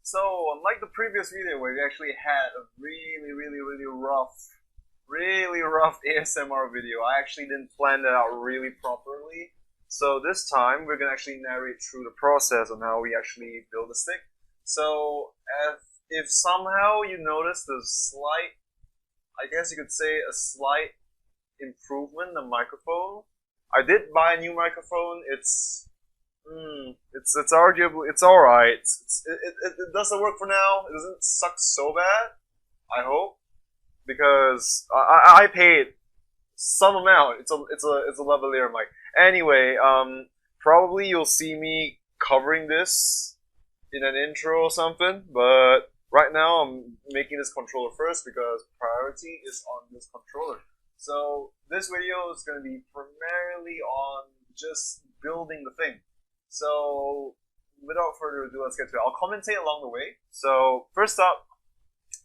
So, unlike the previous video where we actually had a really rough ASMR video, I actually didn't plan that out really properly. So this time, we're gonna actually narrate through the process on how we actually build a stick. So, if somehow you notice the slight, I guess you could say a slight improvement in the microphone, I did buy a new microphone. It's arguably it's all right. It doesn't work for now. It doesn't suck so bad. I hope because I paid some amount. It's a lavalier mic. Anyway, probably you'll see me covering this in an intro or something. But right now I'm making this controller first because priority is on this controller. So this video is going to be primarily on just building the thing. So without further ado, let's get to it. I'll commentate along the way. So first up,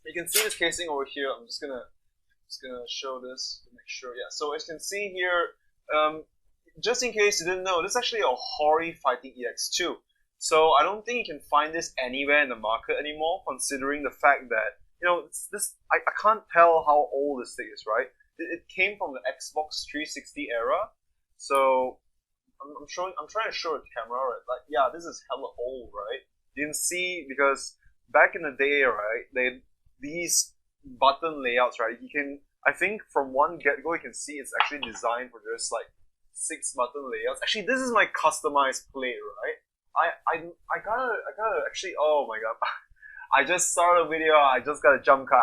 you can see this casing over here. I'm just gonna show this to make sure. Yeah. So as you can see here, just in case you didn't know, this is actually a HORI Fighting EX2. So I don't think you can find this anywhere in the market anymore, considering the fact that I can't tell how old this thing is, right? It came from the Xbox 360 era, so I'm trying to show the camera, right? Like, yeah, this is hella old, right? You can see because back in the day, right, these button layouts, right? I think from one get-go, you can see it's actually designed for just like 6 button layouts. Actually, this is my customized plate, right? I gotta actually. Oh my god. I just started a video. I just got a jump cut.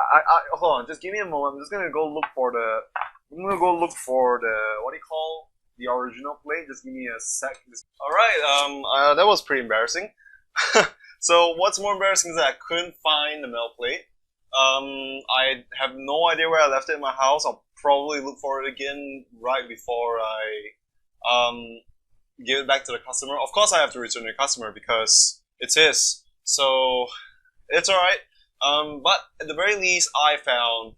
Hold on. Just give me a moment. I'm just gonna go look for the. What do you call the original plate? Just give me a sec. All right. That was pretty embarrassing. So what's more embarrassing is that I couldn't find the metal plate. I have no idea where I left it in my house. I'll probably look for it again right before I give it back to the customer. Of course, I have to return the customer because it's his. So. It's alright, but at the very least, I found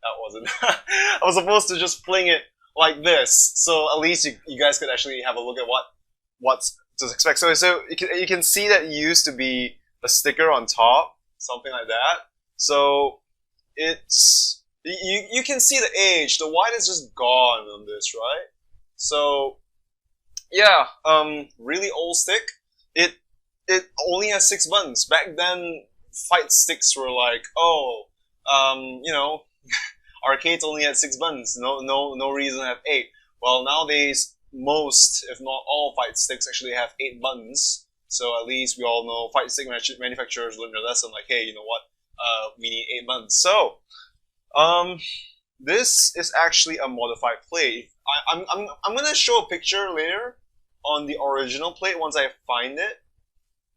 that wasn't. I was supposed to just fling it like this, so at least you guys could actually have a look at what's to expect. So you can see that it used to be a sticker on top, something like that. So it's you can see the age. The white is just gone on this, right? So yeah, really old stick. It only has 6 buttons. Back then, fight sticks were like, arcades only had 6 buttons. No reason to have 8. Well, nowadays, most, if not all, fight sticks actually have 8 buttons. So at least we all know fight stick manufacturers learned their lesson. Like, hey, you know what? We need 8 buttons. So, this is actually a modified plate. I'm gonna show a picture later on the original plate once I find it.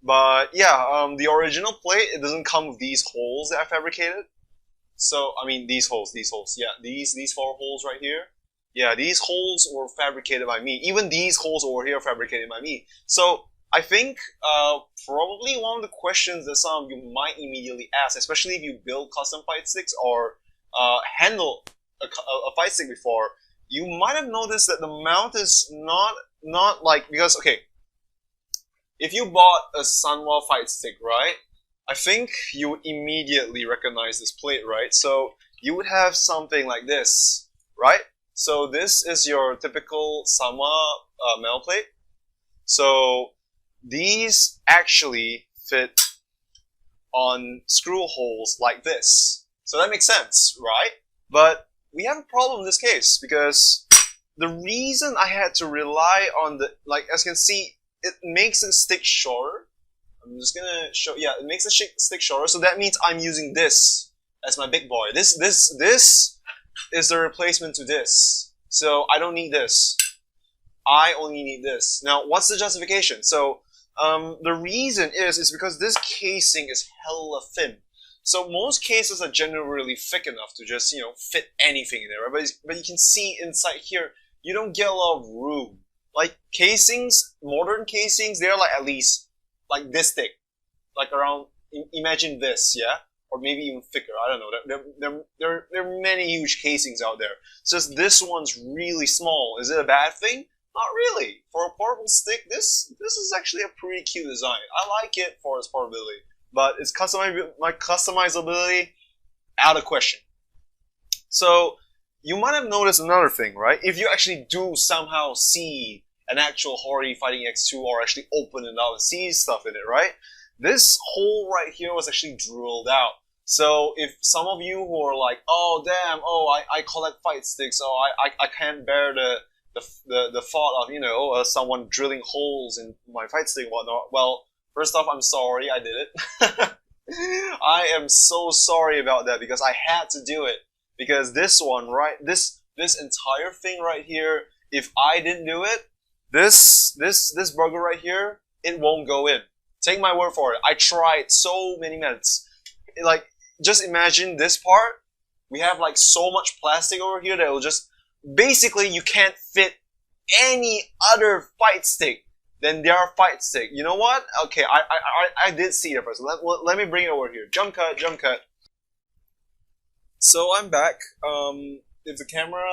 But yeah, the original plate, it doesn't come with these holes that I fabricated. So, I mean, these holes. Yeah, these 4 holes right here. Yeah, these holes were fabricated by me. Even these holes over here are fabricated by me. So, I think probably one of the questions that some of you might immediately ask, especially if you build custom fight sticks or handle a fight stick before, you might have noticed that the mount is not like, because, okay, if you bought a Sanwa fight stick, right, I think you would immediately recognize this plate, right? So you would have something like this, right? So this is your typical Sanwa metal plate. So these actually fit on screw holes like this. So that makes sense, right? But we have a problem in this case because the reason I had to rely on the, like, as you can see, it makes the stick shorter. I'm just gonna show, yeah, it makes the stick shorter, so that means I'm using this as my big boy. This is the replacement to this. So I don't need this. I only need this. Now, what's the justification? So, the reason is because this casing is hella thin. So most cases are generally thick enough to just, fit anything in there, right? But you can see inside here, you don't get a lot of room. Like casings, modern casings, they're like at least like this thick, like around. Imagine this, yeah, or maybe even thicker. I don't know. There are many huge casings out there. It's just this one's really small. Is it a bad thing? Not really. For a portable stick, this is actually a pretty cute design. I like it for its portability, but its customizability out of question. So you might have noticed another thing, right? If you actually do somehow see an actual HORI Fighting EX2 or actually open it up and see stuff in it, right? This hole right here was actually drilled out. So if some of you who are like, oh damn, oh I collect fight sticks, oh I can't bear the thought of, you know, someone drilling holes in my fight stick and whatnot. Well, first off, I'm sorry I did it. I am so sorry about that because I had to do it. Because this one, right, this entire thing right here, if I didn't do it, this burger right here, it won't go in. Take my word for it. I tried so many minutes. Like, just imagine this part. We have like so much plastic over here that will just, basically you can't fit any other fight stick than their fight stick. You know what? Okay, I did see it first. Let me bring it over here. Jump cut, jump cut. So I'm back. If the camera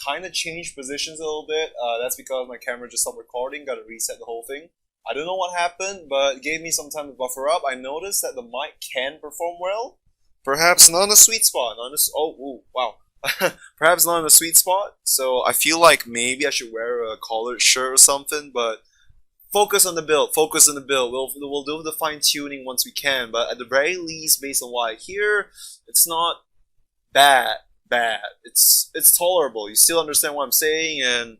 kind of changed positions a little bit, that's because my camera just stopped recording, got to reset the whole thing. I don't know what happened, but it gave me some time to buffer up. I noticed that the mic can perform well. Perhaps not in the sweet spot. Wow. Perhaps not in the sweet spot. So I feel like maybe I should wear a collared shirt or something, but focus on the build. Focus on the build. We'll do the fine tuning once we can, but at the very least, based on what I hear, it's not bad. It's tolerable. You still understand what I'm saying, and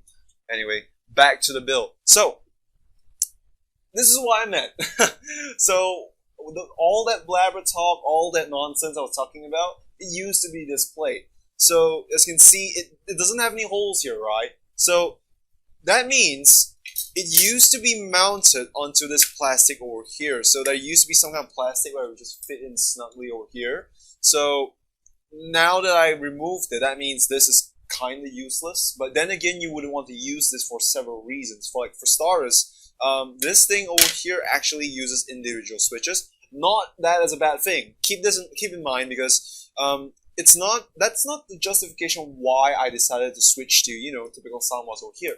anyway, back to the build. So this is what I meant. So all that blabber talk, all that nonsense I was talking about, it used to be this plate. So as you can see, it doesn't have any holes here, right? So that means it used to be mounted onto this plastic over here. So there used to be some kind of plastic where it would just fit in snugly over here. So now that I removed it, that means this is kind of useless. But then again, you wouldn't want to use this for several reasons. For starters, this thing over here actually uses individual switches. Not that as a bad thing. Keep in mind, because that's not the justification why I decided to switch to, you know, typical soundbars over here.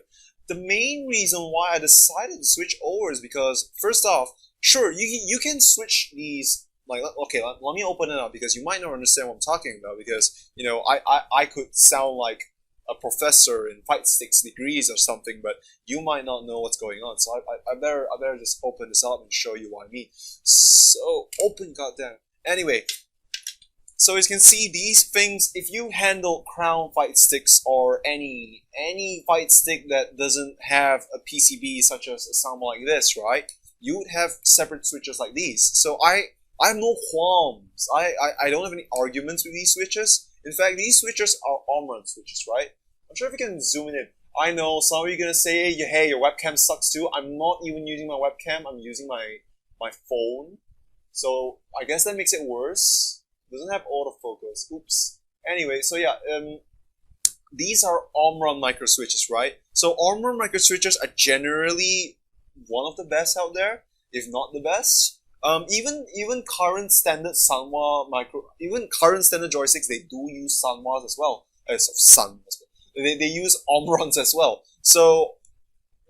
The main reason why I decided to switch over is because, first off, sure, you can switch these. Like, okay, let me open it up, because you might not understand what I'm talking about, because, you know, I could sound like a professor in fight sticks degrees or something, but you might not know what's going on. So I better just open this up and show you what I mean. So open, goddamn. Anyway, so as you can see, these things, if you handle crown fight sticks or any fight stick that doesn't have a PCB such as a soundbar like this, right? You would have separate switches like these. So I have no qualms. I don't have any arguments with these switches. In fact, these switches are Omron switches, right? I'm sure if you can zoom in. I know some of you are gonna say, hey, your webcam sucks too. I'm not even using my webcam. I'm using my phone. So I guess that makes it worse. It doesn't have autofocus. Oops. Anyway, so yeah, these are Omron micro switches, right? So Omron micro switches are generally one of the best out there, if not the best. Even current standard even current standard joysticks, they do use Sanwas as well. They use Omrons as well. So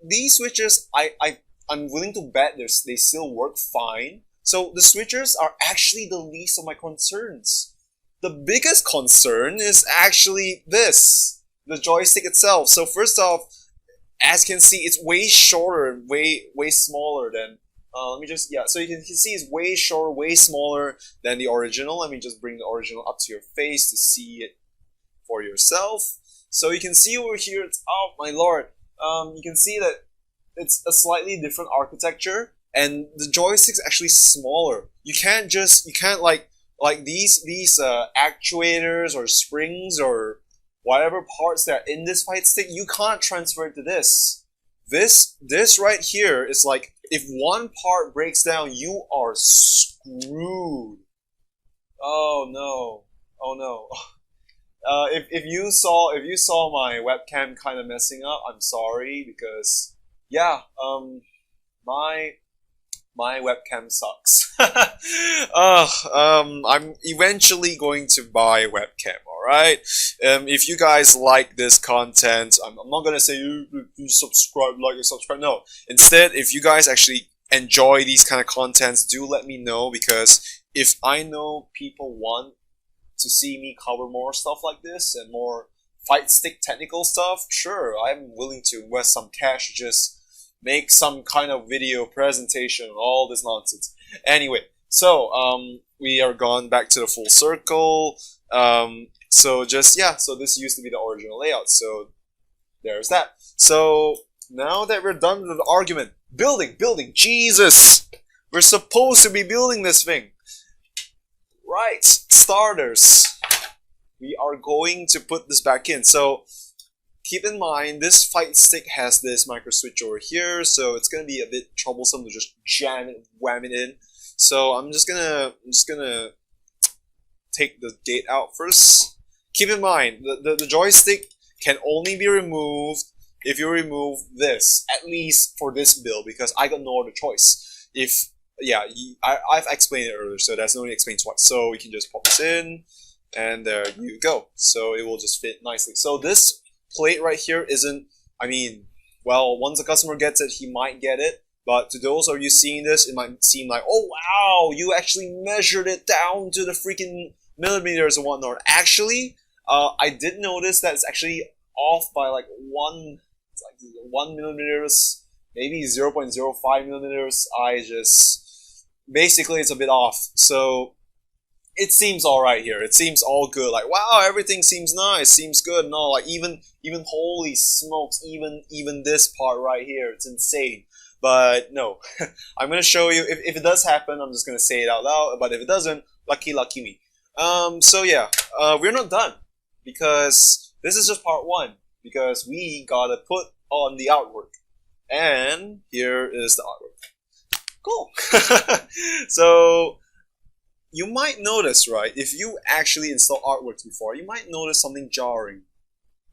these switches, I'm willing to bet they still work fine. So the switches are actually the least of my concerns. The biggest concern is actually this, the joystick itself. So first off, as you can see, it's way shorter, way smaller than. So you can see it's way shorter, way smaller than the original. Let me just bring the original up to your face to see it for yourself. So you can see over here, oh my lord, you can see that it's a slightly different architecture, and the joystick's actually smaller. You can't like these actuators or springs or whatever parts that are in this fight stick, you can't transfer it to this. This right here is like, if one part breaks down, you are screwed. Oh no. Oh no. If you saw my webcam kind of messing up, I'm sorry, because yeah, my My webcam sucks. I'm eventually going to buy a webcam, alright? If you guys like this content, I'm not gonna say you subscribe, like and subscribe. No. Instead, if you guys actually enjoy these kind of contents, do let me know, because if I know people want to see me cover more stuff like this and more fight stick technical stuff, sure, I'm willing to invest some cash to just make some kind of video presentation on all this nonsense. Anyway, so we are gone back to the full circle. So this used to be the original layout. So there's that. So now that we're done with the argument, building, Jesus, we're supposed to be building this thing. Right, starters. We are going to put this back in. So keep in mind, this fight stick has this micro switch over here, so it's gonna be a bit troublesome to just jam it, wham it in. So I'm just gonna take the gate out first. Keep in mind, the joystick can only be removed if you remove this, at least for this build, because I got no other choice. I've explained it earlier, so there's no need to explain twice. So we can just pop this in, and there you go. So it will just fit nicely. So this plate right here isn't, well, once the customer gets it, he might get it. But to those of you seeing this, it might seem like, oh wow, you actually measured it down to the freaking millimeters and whatnot. Actually, I did notice that it's actually off by like 1 millimeters, maybe 0.05 millimeters. Basically it's a bit off. So it seems alright here. It seems all good. Like, wow, everything seems nice, seems good. No, like even holy smokes, even this part right here, it's insane. But no, I'm gonna show you. If it does happen, I'm just gonna say it out loud. But if it doesn't, lucky me. So yeah, we're not done, because this is just part 1. Because we gotta put on the artwork, and here is the artwork. Cool. So you might notice, right? If you actually install artworks before, you might notice something jarring.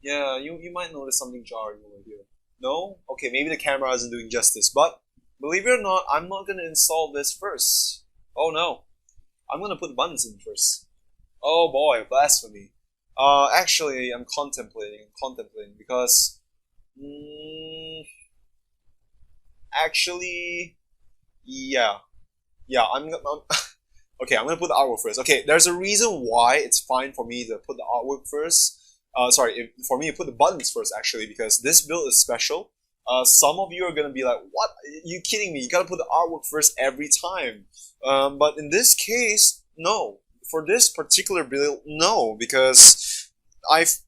Yeah, you might notice something jarring over here. No? Okay, maybe the camera isn't doing justice, but believe it or not, I'm not gonna install this first. Oh no. I'm gonna put the buttons in first. Oh boy, blasphemy. Actually, I'm contemplating, because... actually... Yeah, okay, I'm gonna put the artwork first. Okay, there's a reason why it's fine for me to put the artwork first. For me to put the buttons first, actually, because this build is special. Some of you are gonna be like, what? Are you kidding me? You gotta put the artwork first every time. But in this case, no. For this particular build, no, because I've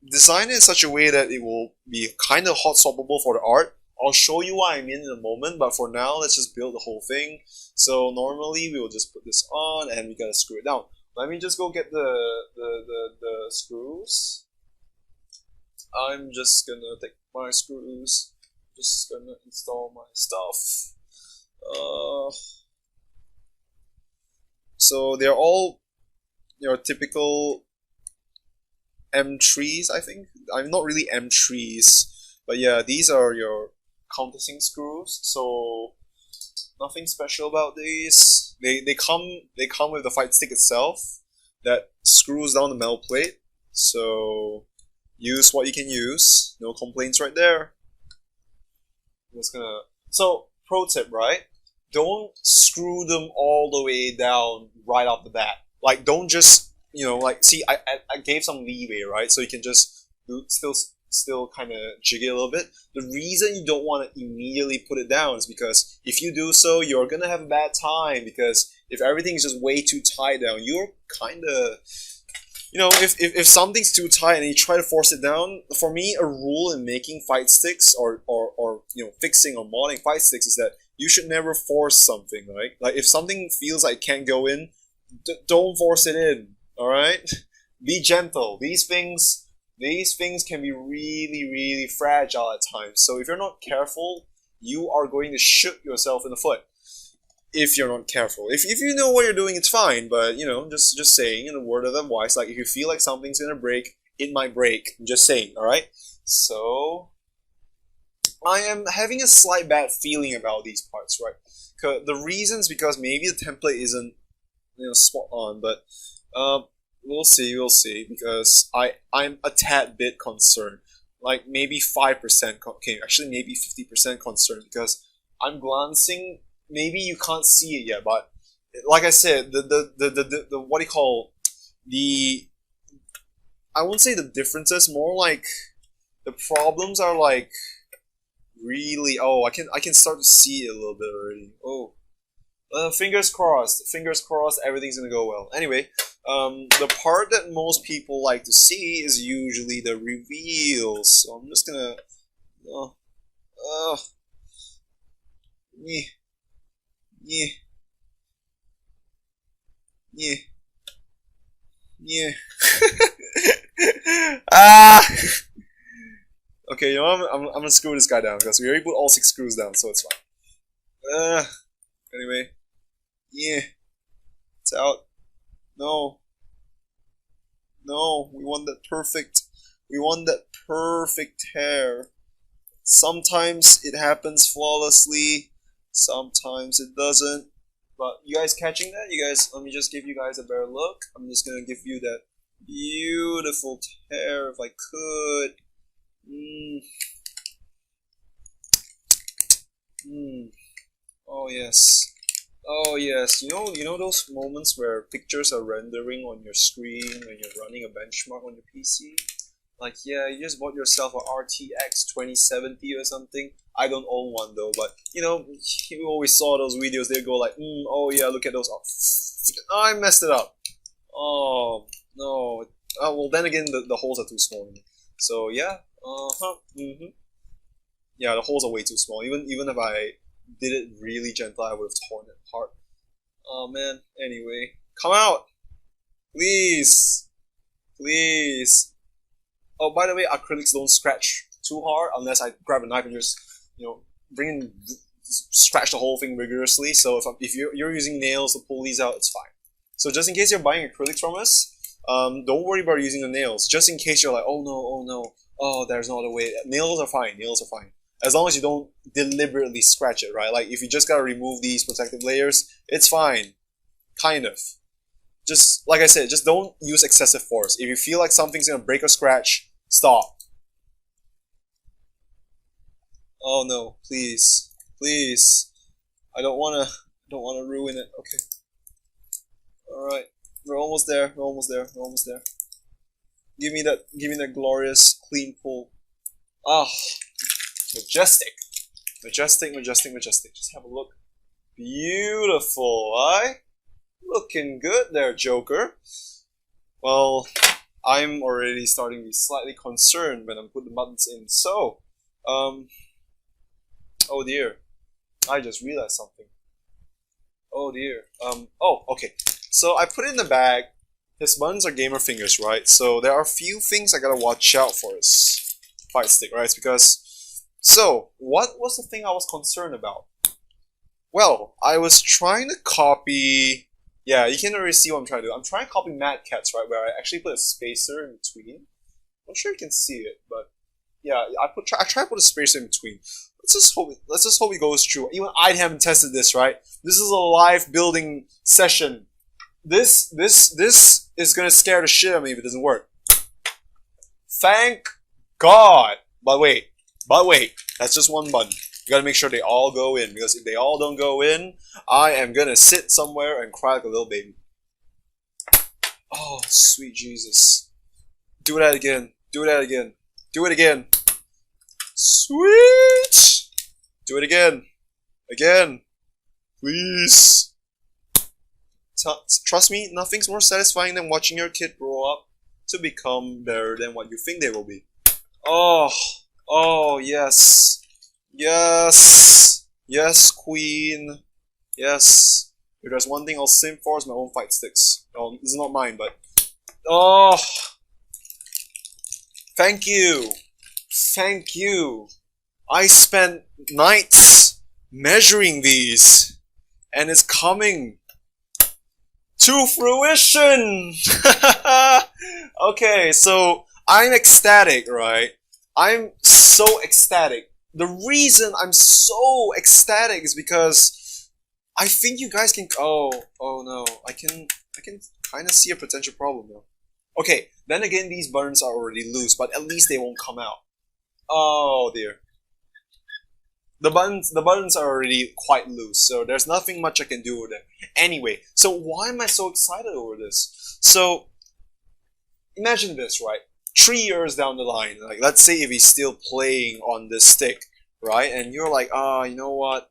designed it in such a way that it will be kind of hot swappable for the art. I'll show you what I mean in a moment, but for now, let's just build the whole thing. So normally, we will just put this on, and we gotta screw it down. Let me just go get the screws. I'm just gonna take my screws. Just gonna install my stuff. So they're all your typical M3s, I think. I'm not really M3s, but yeah, these are your countersink screws. So nothing special about these. They come with the fight stick itself that screws down the metal plate. So use what you can use. No complaints right there. I'm just gonna. So pro tip, right? Don't screw them all the way down right off the bat. Like, don't just, see, I gave some leeway, right? So you can just still kind of jig it a little bit. The reason you don't want to immediately put it down is because if you do so, you're gonna have a bad time, because if everything is just way too tight down, you're kind of, if something's too tight and you try to force it down, for me, a rule in making fight sticks or fixing or modding fight sticks is that you should never force something, right? Like, if something feels like it can't go in, don't force it in, alright? Be gentle. These things can be really, really fragile at times. So if you're not careful, you are going to shoot yourself in the foot. If you're not careful. If you know what you're doing, it's fine, but, just saying, in a word of advice, like, if you feel like something's gonna break, it might break. I'm just saying, alright? So, I am having a slight bad feeling about these parts, right? The reasons because maybe the template isn't spot on, but we'll see because I'm a tad bit concerned, like maybe 5%, okay, actually maybe 50% concerned because I'm glancing. Maybe you can't see it yet, but like I said, the what do you call the? I won't say the differences, more like the problems are like really. Oh, I can start to see it a little bit already. Oh, fingers crossed. Fingers crossed. Everything's gonna go well. Anyway, the part that most people like to see is usually the reveals. So I'm just gonna. Yeah. Yeah. Yeah. Yeah. Ah. Okay, you know I'm gonna screw this guy down because we already put all 6 screws down, so it's fine. Anyway. Yeah. It's out. No. No, we want that perfect. We want that perfect hair. Sometimes it happens flawlessly. Sometimes it doesn't. But you guys catching that? You guys, let me just give you guys a better look. I'm just gonna give you that beautiful hair if I could. Oh yes. Oh yes. You know those moments where pictures are rendering on your screen when you're running a benchmark on your PC? Like, yeah, you just bought yourself a RTX 2070 or something. I don't own one though, but you always saw those videos. They go like, oh yeah, look at those. Oh, I messed it up. Oh no. Well, then again, the holes are too small. So yeah. Yeah, the holes are way too small. Even if I did it really gentle, I would have torn it apart. Oh man. Anyway, come out, please, please. Oh, by the way, acrylics don't scratch too hard unless I grab a knife and just, scratch the whole thing rigorously. So if you're using nails to pull these out, it's fine. So just in case you're buying acrylics from us, don't worry about using the nails. Just in case you're like, oh no, there's no other way. Nails are fine. Nails are fine. As long as you don't deliberately scratch it, right? Like if you just gotta remove these protective layers, it's fine. Kind of. Just, like I said, just don't use excessive force. If you feel like something's gonna break or scratch, stop. Oh no, please. Please. I don't wanna ruin it. Okay. Alright. We're almost there. We're almost there. We're almost there. Give me that glorious clean pull. Ah, majestic. Majestic, majestic, majestic. Just have a look. Beautiful, eh? Looking good there, Joker. Well, I'm already starting to be slightly concerned when I'm putting the buttons in. So, oh dear. I just realized something. Oh dear. Oh, okay. So I put it in the bag. His buttons are gamer fingers, right? So there are a few things I gotta watch out for his fight stick, right? It's because... So, what was the thing I was concerned about? Well, I was trying to copy... Yeah, you can already see what I'm trying to do. I'm trying to copy Mad Catz, right? Where I actually put a spacer in between. I'm not sure you can see it, but... Yeah, I try to put a spacer in between. Let's just hope it goes through. Even I haven't tested this, right? This is a live building session. This is gonna scare the shit out of me if it doesn't work. Thank God. But wait, that's just one button. You gotta make sure they all go in, because if they all don't go in, I am gonna sit somewhere and cry like a little baby. Oh, sweet Jesus. Do that again. Do that again. Do it again. Sweet! Do it again. Again. Please. Trust me, nothing's more satisfying than watching your kid grow up to become better than what you think they will be. Oh, yes. Yes. Yes, queen. Yes. If there's one thing I'll simp for, is my own fight sticks. No, this is not mine, but... Oh. Thank you. Thank you. I spent nights measuring these, and it's coming to fruition. Okay, so I'm ecstatic, right? I'm so ecstatic. the reason I'm so ecstatic is because I think you guys can. Oh no, I can kind of see a potential problem now. Okay, then again, these buttons are already loose, but at least they won't come out. Oh dear. The buttons are already quite loose, so there's nothing much I can do with it. Anyway, so why am I so excited over this? So imagine this, right? 3 years down the line, like let's say if he's still playing on this stick, right? And you're like, you know what?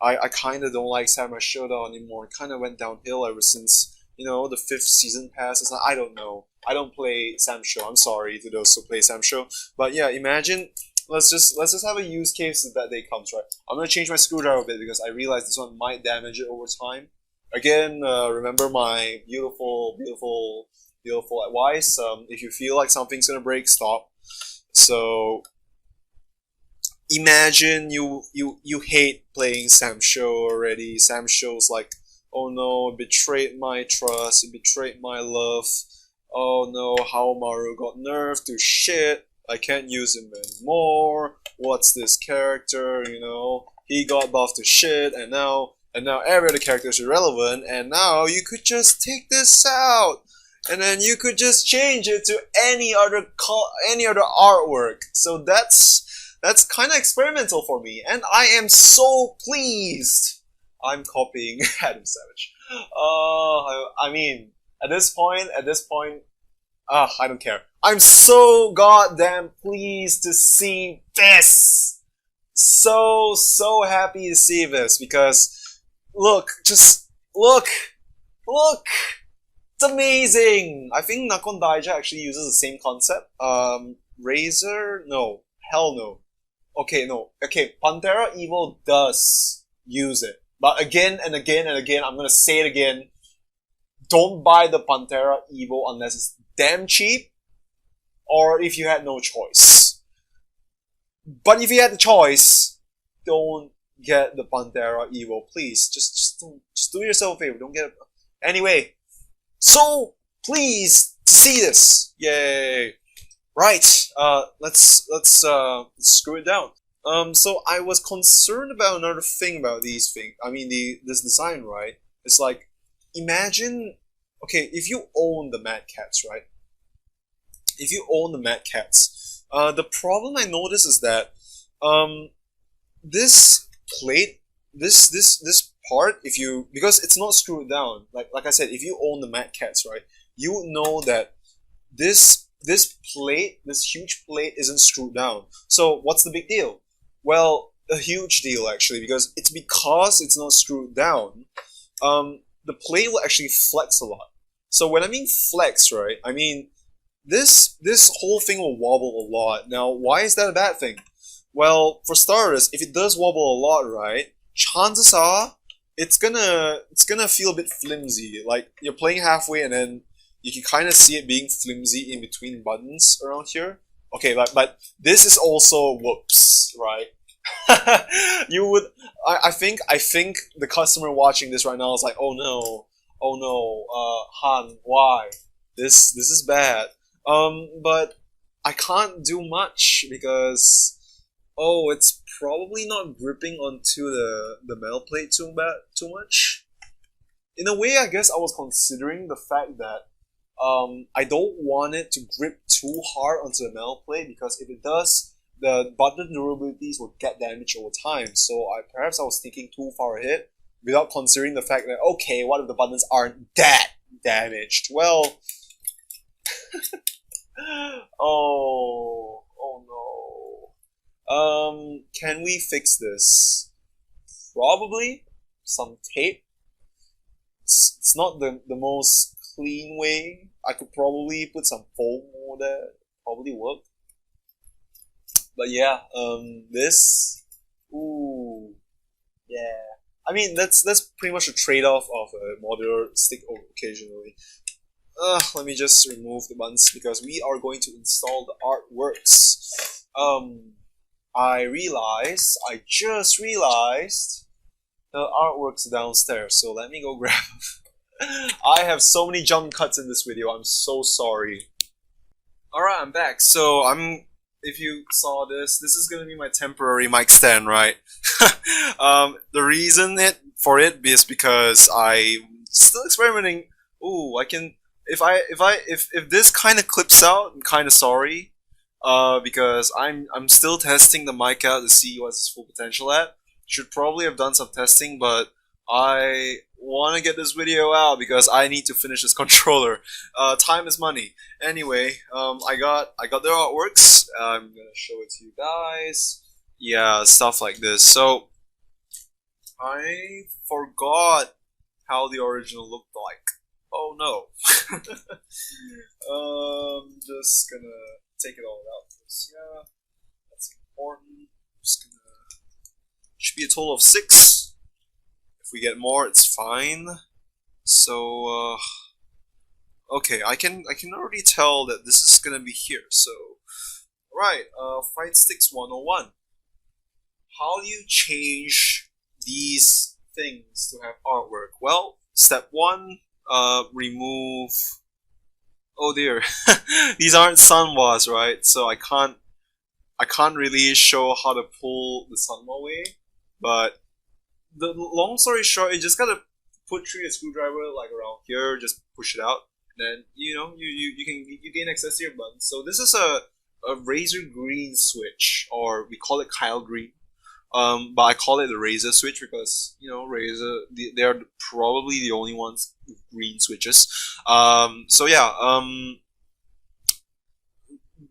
I kind of don't like Samurai Shodown anymore. It kind of went downhill ever since, the 5th season passed. I don't know. I don't play Sam Show. I'm sorry to those who play Sam Show. But yeah, imagine, let's just have a use case that day comes, right? I'm gonna change my screwdriver a bit because I realize this one might damage it over time. Again, remember my beautiful advice. If you feel like something's gonna break, stop. So imagine you hate playing Sam Show already. Sam Show's like, oh no, it betrayed my trust, it betrayed my love. Oh no, Haomaru got nerfed to shit. I can't use him anymore. What's this character? He got buffed to shit, and now every other character is irrelevant. And now you could just take this out, and then you could just change it to any other artwork. So that's kind of experimental for me, and I am so pleased. I'm copying Adam Savage. I mean, at this point, I don't care. I'm so goddamn pleased to see this. So happy to see this because look. It's amazing. I think Nakon Daija actually uses the same concept. Razor? No. Hell no. Okay, no. Okay, Pantera Evil does use it. But again and again and again, I'm gonna say it again. Don't buy the Pantera Evo unless it's damn cheap, or if you had no choice. But if you had the choice, don't get the Pantera Evo, please. Just do yourself a favor. Don't get it. Anyway, so pleased to see this. Yay! Right. Let's screw it down. So I was concerned about another thing about these things. I mean, this design, right? It's like, imagine, okay, if you own the Mad Cats, right? If you own the Mad Cats, the problem I notice is that this plate, this part, because it's not screwed down. Like I said, if you own the Mad Cats, right, you know that this plate, this huge plate, isn't screwed down. So what's the big deal? Well, a huge deal actually, because it's not screwed down. The plate will actually flex a lot. So when I mean flex, right, I mean this whole thing will wobble a lot. Now, why is that a bad thing? Well, for starters, if it does wobble a lot, right, chances are it's gonna feel a bit flimsy. Like you're playing halfway and then you can kind of see it being flimsy in between buttons around here. Okay, but this is also whoops, right? I think the customer watching this right now is like, oh no, Han, why? This is bad. But I can't do much because it's probably not gripping onto the metal plate too much. In a way, I guess I was considering the fact that I don't want it to grip too hard onto the metal plate, because if it does, the button durabilities will get damaged over time. So perhaps I was thinking too far ahead without considering the fact that, okay, what if the buttons aren't that damaged? Well, oh no. Can we fix this? Probably some tape. It's not the most clean way. I could probably put some foam over there. Probably work. But yeah, this. Ooh, yeah. I mean, that's pretty much a trade-off of a modular stick occasionally. Let me just remove the buttons because we are going to install the artworks. I just realized the artworks downstairs. So let me go grab. I have so many jump cuts in this video. I'm so sorry. Alright, I'm back. So I'm if you saw this, this is gonna be my temporary mic stand, right? The reason for it is because I'm still experimenting. Ooh, I can if this kind of clips out, I'm kind of sorry. Because I'm still testing the mic out to see what's its full potential at. Should probably have done some testing, but I want to get this video out because I need to finish this controller. Time is money. Anyway, I got the artworks. I'm gonna show it to you guys. Yeah, stuff like this. So I forgot how the original looked like. Oh no. Just gonna take it all out first. Yeah, that's important. Just gonna should be a total of 6. If we get more, it's fine. So okay, I can already tell that this is gonna be here. So right, Fight Sticks 101. How do you change these things to have artwork? Well, step 1, remove. Oh dear, these aren't sunwas, right? So I can't really show how to pull the sunwa away. But the long story short, you just gotta put through your screwdriver like around here, just push it out, and then you gain access to your buttons. So this is a razor green switch, or we call it Kyle green. But I call it the razor switch because razor they are probably the only ones with green switches. So yeah,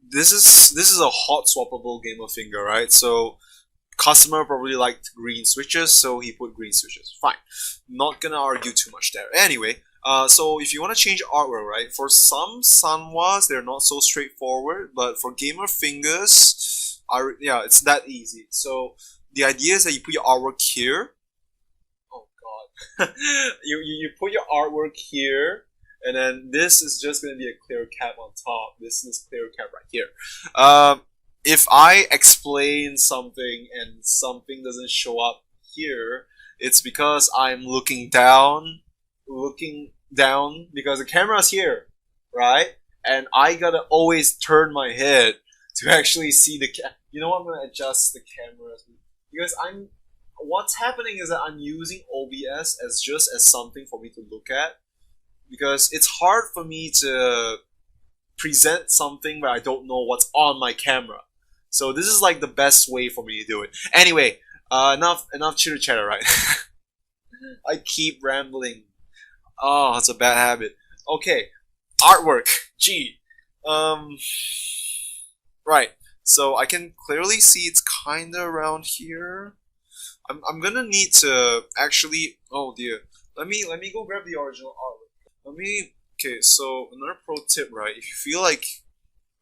this is a hot swappable gamer finger, right? So customer probably liked green switches, so he put green switches. Fine, not gonna argue too much there. Anyway, so if you want to change artwork, right? For some sunwas, they're not so straightforward, but for gamer fingers, it's that easy. So the idea is that you put your artwork here. Oh god, you put your artwork here, and then this is just gonna be a clear cap on top. This is clear cap right here. If I explain something and something doesn't show up here, it's because I'm looking down because the camera's here, right? And I gotta always turn my head to actually see the You know what? I'm gonna adjust the camera because what's happening is that I'm using OBS as something for me to look at, because it's hard for me to present something where I don't know what's on my camera. So this is like the best way for me to do it. Anyway, enough chitter chatter, right? I keep rambling. Oh, it's a bad habit. Okay, artwork. Gee, right. So I can clearly see it's kinda around here. I'm gonna need to actually. Oh dear. Let me go grab the original artwork. Okay, so another pro tip, right? If you feel like,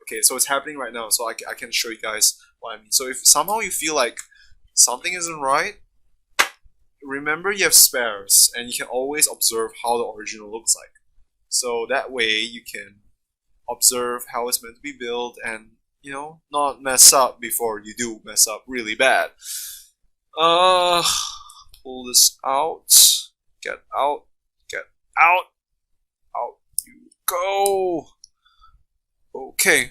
okay, so it's happening right now, so I can show you guys what I mean. So if somehow you feel like something isn't right, remember you have spares, and you can always observe how the original looks like. So that way you can observe how it's meant to be built, and not mess up before you do mess up really bad. Pull this out. Get out. Get out. Out you go. Okay.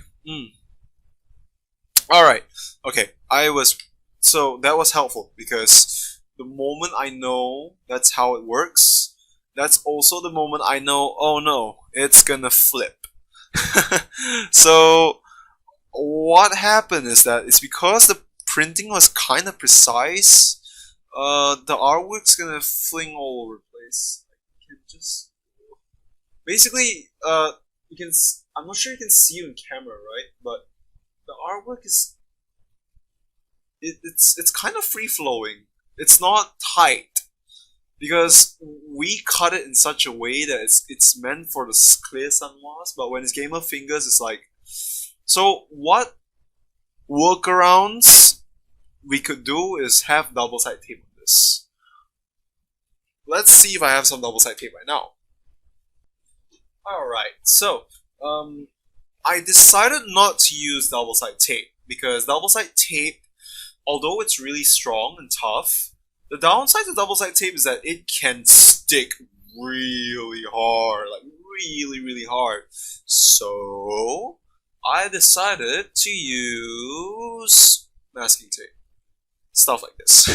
Alright. Okay. So that was helpful because the moment I know that's how it works, that's also the moment I know, oh no, it's gonna flip. So what happened is that it's because the printing was kind of precise, the artwork's gonna fling all over the place. I can just basically you can. I'm not sure you can see it on camera, right? But the artwork is it's kind of free flowing. It's not tight because we cut it in such a way that it's meant for the clear sunwas. But when it's gamer fingers, it's like. So what workarounds we could do is have double side tape on this. Let's see if I have some double side tape right now. Alright, so I decided not to use double side tape because double side tape, although it's really strong and tough, the downside to double side tape is that it can stick really hard, like really hard. So I decided to use masking tape. Stuff like this.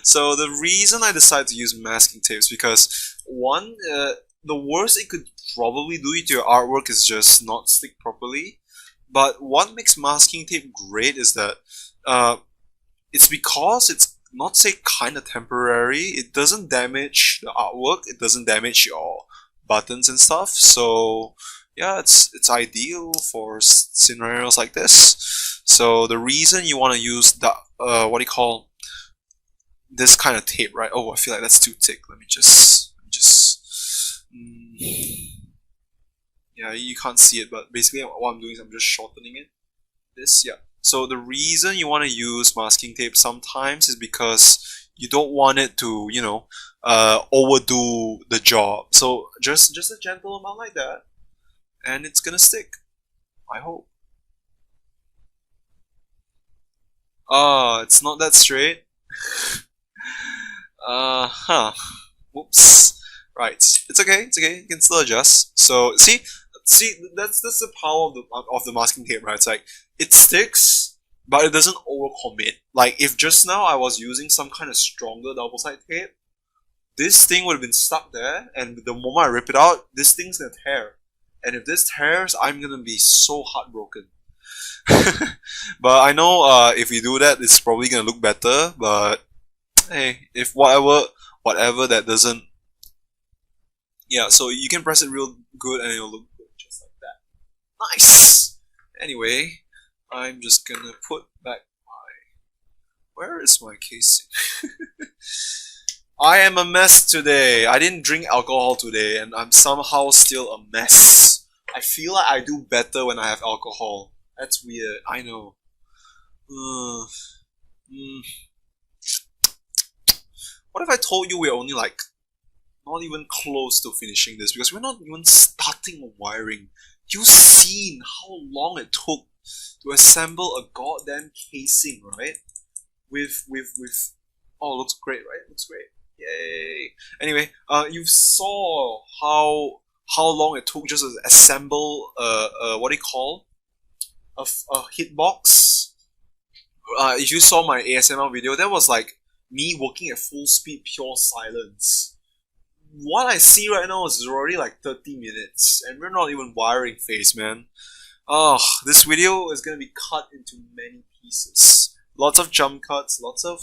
So the reason I decided to use masking tape is because one, the worst it could probably do to your artwork is just not stick properly. But what makes masking tape great is that it's because it's not say kind of temporary. It doesn't damage the artwork. It doesn't damage your buttons and stuff. So yeah, it's ideal for scenarios like this. So the reason you want to use the what do you call this kind of tape, right? Oh, I feel like that's too thick. Let me just yeah, you can't see it, but basically what I'm doing is I'm just shortening it. This, yeah. So the reason you want to use masking tape sometimes is because you don't want it to, you know, overdo the job. So just a gentle amount like that, and it's gonna stick. I hope. It's not that straight. Huh. Whoops. Right. It's okay. It's okay. You can still adjust. So see, that's the power of the masking tape, right? It's like it sticks, but it doesn't overcommit. Like if just now I was using some kind of stronger double side tape, this thing would have been stuck there, and the moment I rip it out, this thing's gonna tear. And if this tears, I'm gonna be so heartbroken. But I know if we do that, it's probably gonna look better. But hey, if whatever that doesn't, yeah. So you can press it real good, and it'll look good just like that. Nice. Anyway, I'm just gonna put back my. Where is my casing? I am a mess today. I didn't drink alcohol today, and I'm somehow still a mess. I feel like I do better when I have alcohol. That's weird. I know. What if I told you we're only like not even close to finishing this because we're not even starting wiring? You've seen how long it took to assemble a goddamn casing, right? With oh, looks great, right? Looks great. Yay! Anyway, you saw how long it took just to assemble what do you call a hitbox. If you saw my ASMR video, that was like me working at full speed, pure silence. What I see right now is already like 30 minutes, and we're not even wiring phase, man. Oh, this video is gonna be cut into many pieces. Lots of jump cuts, lots of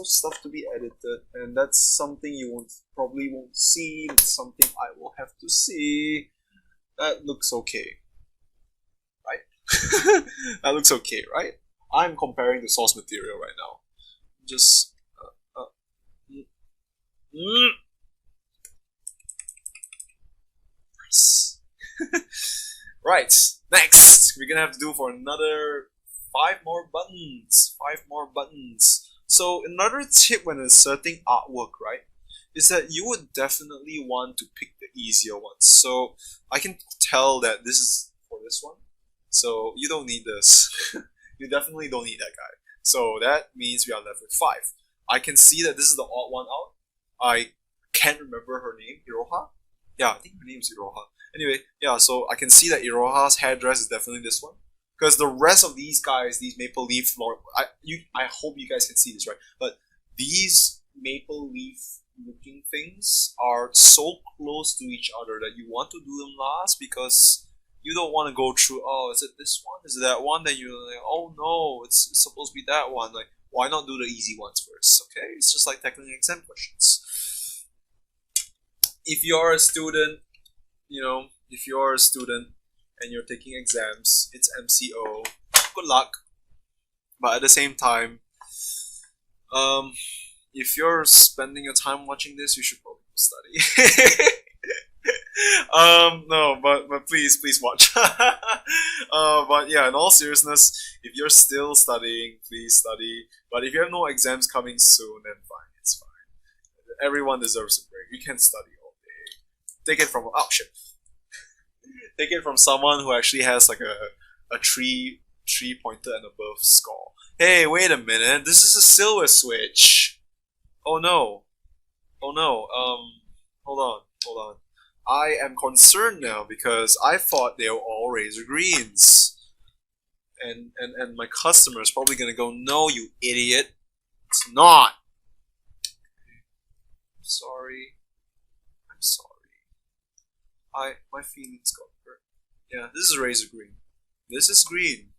stuff to be edited, and that's something you probably won't see. It's something I will have to see. That looks okay, right? That looks okay, right? I'm comparing the source material right now. Just nice. Right, next we're gonna have to do for another 5 more buttons. 5 more buttons. So another tip when inserting artwork, right, is that you would definitely want to pick the easier ones. So I can tell that this is for this one. So you don't need this. You definitely don't need that guy. So that means we are left with 5. I can see that this is the odd one out. I can't remember her name, Iroha? Yeah, I think her name is Iroha. Anyway, yeah, so I can see that Iroha's hairdress is definitely this one. Because the rest of these guys, these maple leaf floor, I hope you guys can see this, right? But these maple leaf looking things are so close to each other that you want to do them last because you don't want to go through, oh, is it this one? Is it that one? Then you're like, oh no, it's supposed to be that one. Like, why not do the easy ones first? Okay, it's just like tackling exam questions. If you're a student, if you're a student and you're taking exams, it's MCO. Good luck. But at the same time, if you're spending your time watching this, you should probably study. No, but please watch. But yeah, in all seriousness, if you're still studying, please study. But if you have no exams coming soon, then fine, it's fine. Everyone deserves a break. You can study all day. Take it from take it from someone who actually has like a three pointer and above score. Hey, wait a minute, this is a silver switch. Oh no. Hold on. I am concerned now because I thought they were all razor greens. And my customer is probably gonna go, no, you idiot. It's not. I'm sorry. I'm sorry. My feelings got hurt. Yeah, this is razor green. This is green.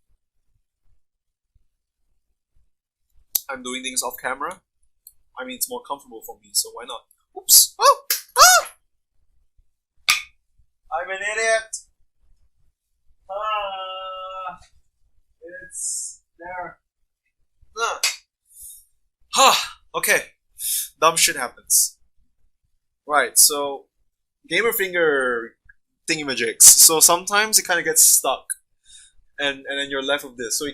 I'm doing things off camera. I mean, it's more comfortable for me, so why not? Oops! Oh! Ah! I'm an idiot! Ah! It's there. Okay. Dumb shit happens. Right, so gamer finger thingamajigs. So sometimes it kind of gets stuck, and then you're left with this. So you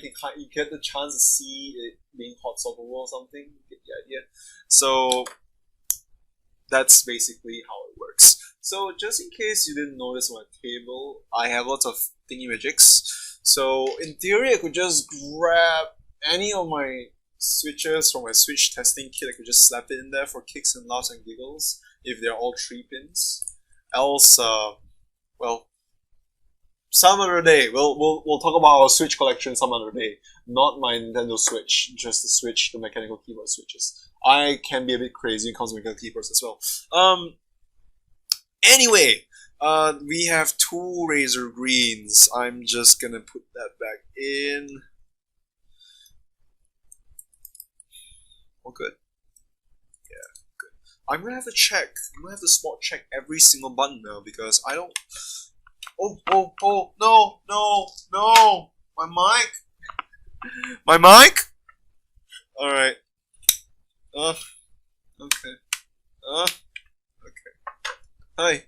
get the chance to see it being hot swappable or something. You get the idea. So that's basically how it works. So just in case you didn't notice on my table, I have lots of thingamajigs. So in theory, I could just grab any of my switches from my switch testing kit. I could just slap it in there for kicks and laughs and giggles if they're all 3 pins. Else, well, some other day. We'll talk about our Switch collection some other day. Not my Nintendo Switch, just the Switch, the mechanical keyboard switches. I can be a bit crazy when it comes to mechanical keyboards as well. Anyway, we have 2 razor greens. I'm just gonna put that back in. Oh, good. Yeah, good. I'm gonna have to check. I'm gonna have to spot check every single button now because I don't. Oh, no! My mic! My mic? Alright. Okay. Okay. Hi.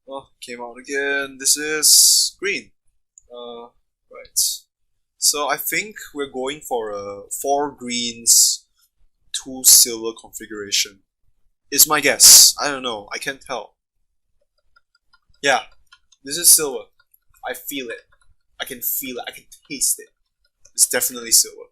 Oh, came out again. This is green. Right. So I think we're going for a 4 greens, 2 silver configuration. Is my guess. I don't know. I can't tell. Yeah, this is silver. I feel it. I can feel it. I can taste it. It's definitely silver.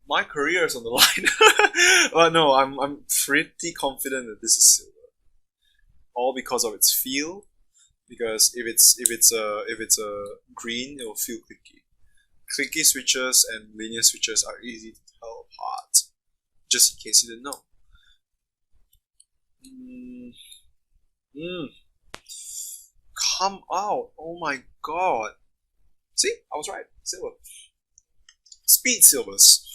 My career is on the line. But no, I'm pretty confident that this is silver. All because of its feel. Because if it's a green, it will feel clicky. Clicky switches and linear switches are easy to tell apart. Just in case you didn't know. Come out! Oh my god! See, I was right. Silver. Speed silvers.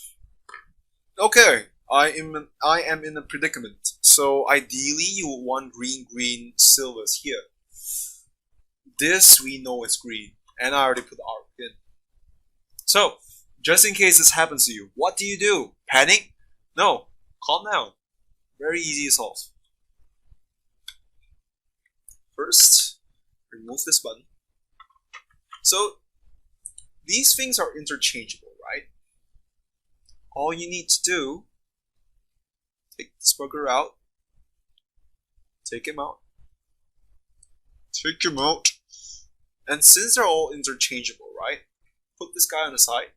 Okay, I am in a predicament. So ideally, you would want green silvers here. This we know is green, and I already put the R in. So, just in case this happens to you, what do? Panic? No, calm down. Very easy to solve. First, remove this button. So, these things are interchangeable, right? All you need to do, take this bugger out, take him out, and since they're all interchangeable, right? Put this guy on the side,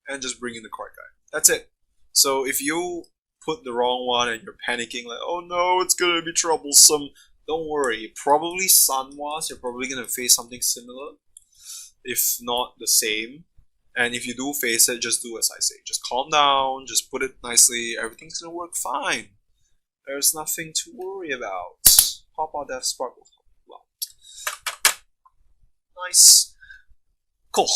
and just bring in the correct guy. That's it. So if you put the wrong one and you're panicking like, oh no, it's gonna be troublesome, don't worry. Probably Sanwas, you're probably gonna face something similar, if not the same. And if you do face it, just do as I say. Just calm down, just put it nicely, everything's gonna work fine. There's nothing to worry about. Pop out that sparkle. Well, nice. Cool.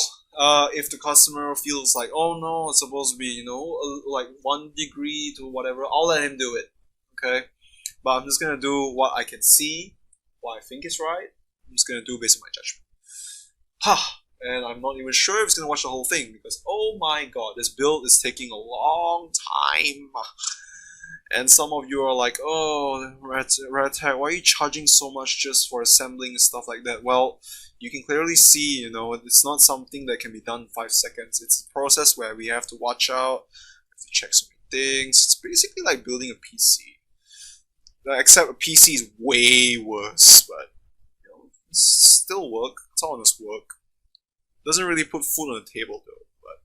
If the customer feels like, oh no, it's supposed to be, like 1 degree to whatever, I'll let him do it. Okay? But I'm just gonna do what I can see, what I think is right. I'm just gonna do based on my judgment. And I'm not even sure if it's gonna watch the whole thing because, oh my god, this build is taking a long time. And some of you are like, oh, Red Tag, why are you charging so much just for assembling and stuff like that? Well, you can clearly see, it's not something that can be done in 5 seconds. It's a process where we have to watch out, we have to check so many things. It's basically like building a PC. Except a PC is way worse, but you know, it's still work. It's honest work. Doesn't really put food on the table though, but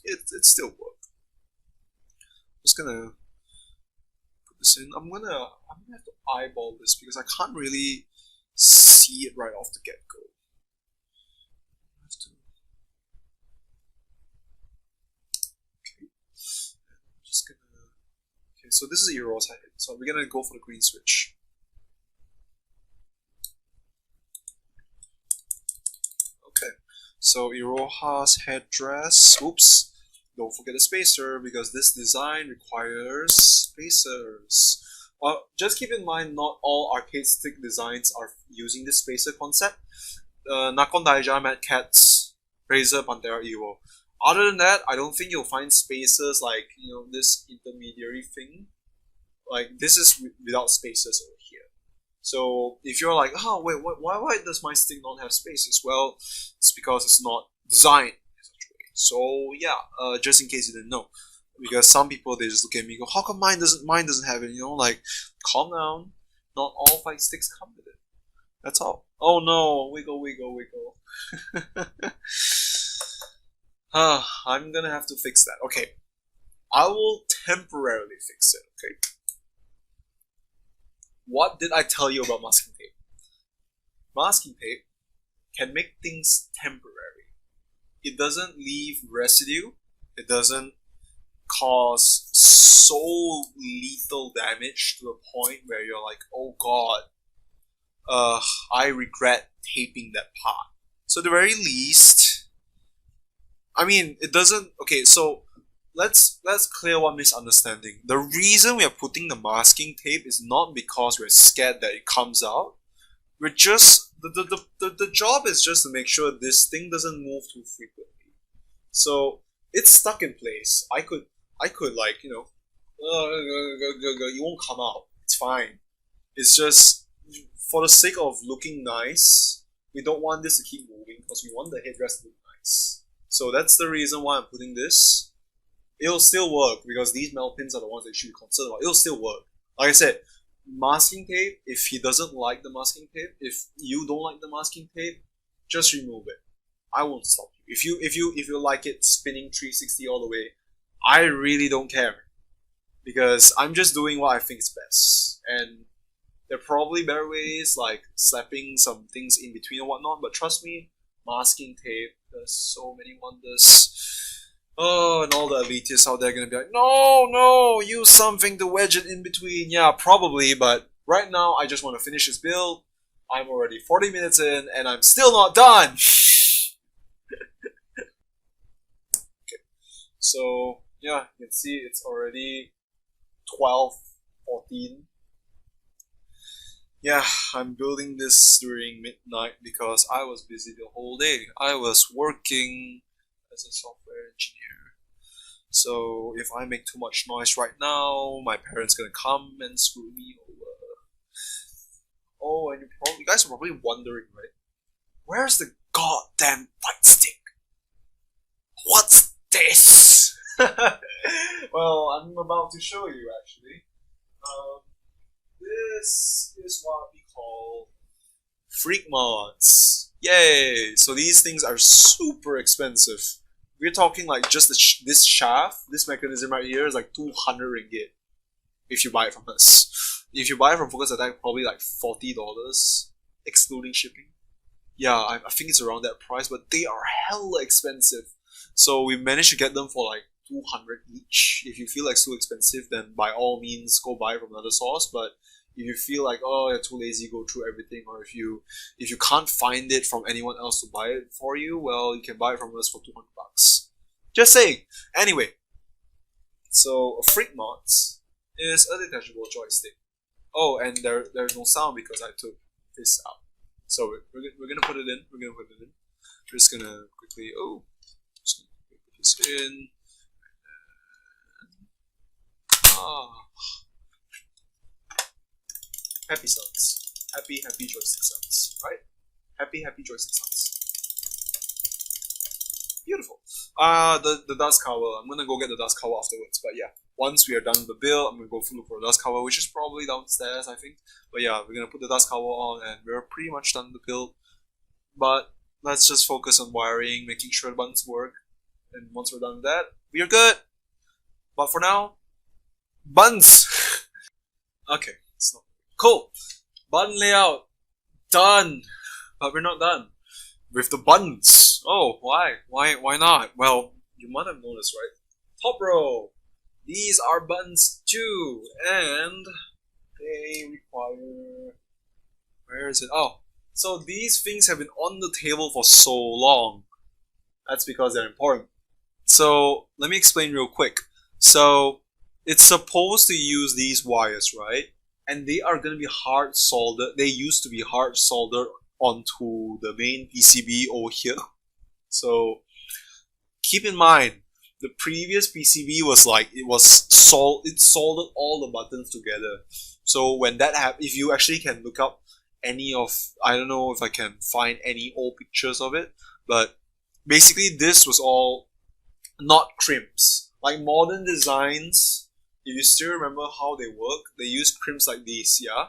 it still work. I'm just gonna put this in. I'm gonna have to eyeball this because I can't really see it right off the get go. Just gonna. Okay, so this is Ero's head. So we're gonna go for the green switch. Okay, so Iroha's headdress. Oops, don't forget the spacer because this design requires spacers. Just keep in mind, not all arcade stick designs are using this spacer concept. Nakon Daija, Mad Cats, Razor, Pantera, Evo. Other than that, I don't think you'll find spacers like, you know, this intermediary thing. Like, this is without spacers over here. So, if you're like, oh, wait, why does my stick not have spacers? Well, it's because it's not designed in such a way. So, yeah, just in case you didn't know. Because some people, they just look at me and go, how come mine doesn't have it? You know, like, calm down. Not all fight sticks come with it. That's all. Oh no, wiggle. I'm gonna have to fix that. Okay. I will temporarily fix it, okay? What did I tell you about masking tape? Masking tape can make things temporary. It doesn't leave residue. It doesn't cause so lethal damage to the point where you're like, oh god, I regret taping that part. So at the very least, I mean, it doesn't. Okay, so let's clear one misunderstanding. The reason we are putting the masking tape is not because we're scared that it comes out. We're just the job is just to make sure this thing doesn't move too frequently. So it's stuck in place. I could like, you know, it won't come out. It's fine. It's just for the sake of looking nice. We don't want this to keep moving because we want the headrest to look nice. So that's the reason why I'm putting this. It'll still work because these metal pins are the ones that you should be concerned about. It'll still work. Like I said, masking tape, if he doesn't like the masking tape, if you don't like the masking tape, just remove it. I won't stop you. If you like it spinning 360 all the way, I really don't care. Because I'm just doing what I think is best. And there are probably better ways, like slapping some things in between and whatnot, but trust me, masking tape does so many wonders. Oh, and all the elitists out there are gonna be like, no, use something to wedge it in between. Yeah, probably, but right now I just want to finish this build. I'm already 40 minutes in, and I'm still not done! Okay, so, yeah, you can see it's already 12:14. Yeah, I'm building this during midnight because I was busy the whole day. I was working as a software engineer. So if I make too much noise right now, my parents gonna come and screw me over. Oh, and you guys are probably wondering, right? Where's the goddamn fight stick? What's this? Well, I'm about to show you actually. This is what we call freak mods. Yay! So these things are super expensive. We're talking like just this shaft, this mechanism right here is like 200 ringgit if you buy it from us. If you buy it from Focus Attack, probably like $40 excluding shipping. Yeah, I think it's around that price, but they are hella expensive. So we managed to get them for like 200 each. If you feel like it's too expensive, then by all means go buy from another source. But if you feel like, oh, you're too lazy, go through everything, or if you can't find it from anyone else to buy it for you, well, you can buy it from us for 200 bucks. Just saying. Anyway, so a freak mods is a detachable joystick. Oh, and there's no sound because I took this out. So we're gonna put it in. We're just gonna quickly just gonna put this in. Happy sounds. Happy joystick sounds. Right? Happy joystick sounds. Beautiful. The dust cover. I'm gonna go get the dust cover afterwards, but yeah. once we are done with the build, I'm gonna go look for a dust cover, which is probably downstairs, I think. But yeah, we're gonna put the dust cover on, and we're pretty much done with the build. But let's just focus on wiring, making sure the buttons work. And once we're done with that, we are good. But for now, buttons. Okay, it's not cool. Button layout done, but we're not done with the buttons. Oh, why? Why not? Well, you might have noticed, right? Top row. These are buttons too, and they require. Where is it? Oh, so these things have been on the table for so long. That's because they're important. So let me explain real quick. So it's supposed to use these wires, right? And they are going to be hard soldered. They used to be hard soldered onto the main PCB over here. So keep in mind, the previous PCB was like, it soldered all the buttons together. So when that happens, if you actually can look up any of, I don't know if I can find any old pictures of it, but basically this was all not crimps. Like modern designs, if you still remember how they work, they use crimps like these, yeah?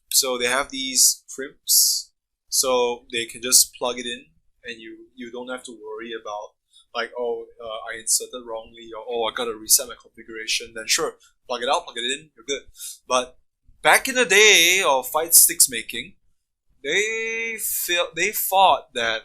So they have these crimps, so they can just plug it in, and you don't have to worry about like, oh, I inserted wrongly, or oh, I gotta reset my configuration. Then sure, plug it out, plug it in, you're good. But back in the day of fight sticks making, they thought that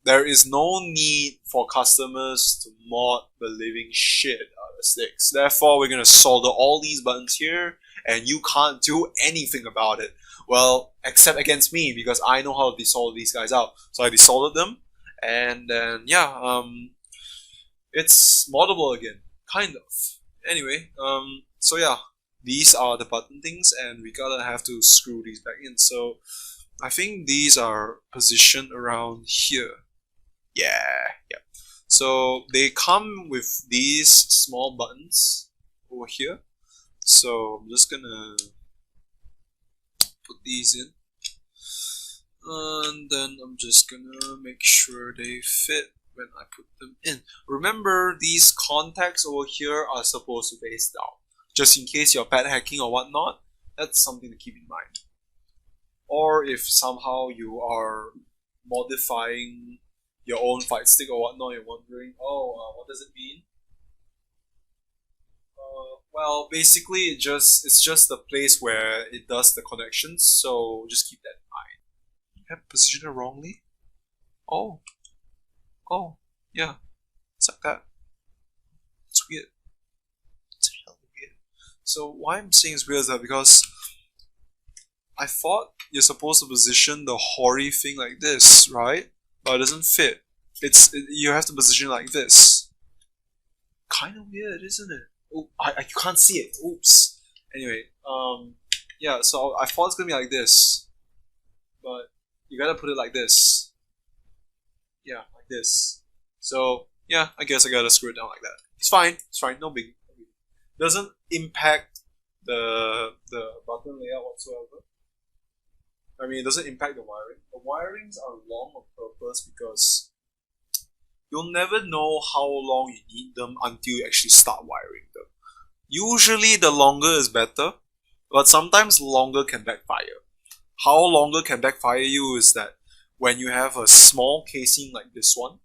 there is no need for customers to mod the living shit out of sticks. Therefore, we're gonna solder all these buttons here, and you can't do anything about it. Well, except against me, because I know how to desolder these guys out. So I desoldered them, and then yeah, it's moddable again, kind of. Anyway, so yeah, these are the button things, and we gotta have to screw these back in. So I think these are positioned around here. Yeah. So they come with these small buttons over here. So I'm just gonna put these in, and then I'm just gonna make sure they fit when I put them in. Remember, these contacts over here are supposed to face down, just in case you're pad hacking or whatnot. That's something to keep in mind. Or if somehow you are modifying your own fight stick or whatnot, you're wondering, what does it mean? Well, basically, it's just the place where it does the connections. So just keep that in mind. Have positioned it wrongly? Oh, yeah, it's like that. It's weird. It's hell weird. So why I'm saying it's weird is that because I thought you're supposed to position the HORI thing like this, right? But it doesn't fit. You have to position it like this. Kind of weird, isn't it? Oh, I can't see it. Oops. Anyway, yeah. So I thought it's gonna be like this, but you gotta put it like this. Yeah, like this. So yeah, I guess I gotta screw it down like that. It's fine. No big. Doesn't impact the button layout whatsoever. I mean, it doesn't impact the wiring. The wirings are long on purpose because you'll never know how long you need them until you actually start wiring them. Usually the longer is better, but sometimes longer can backfire. How longer can backfire you is that when you have a small casing like this one,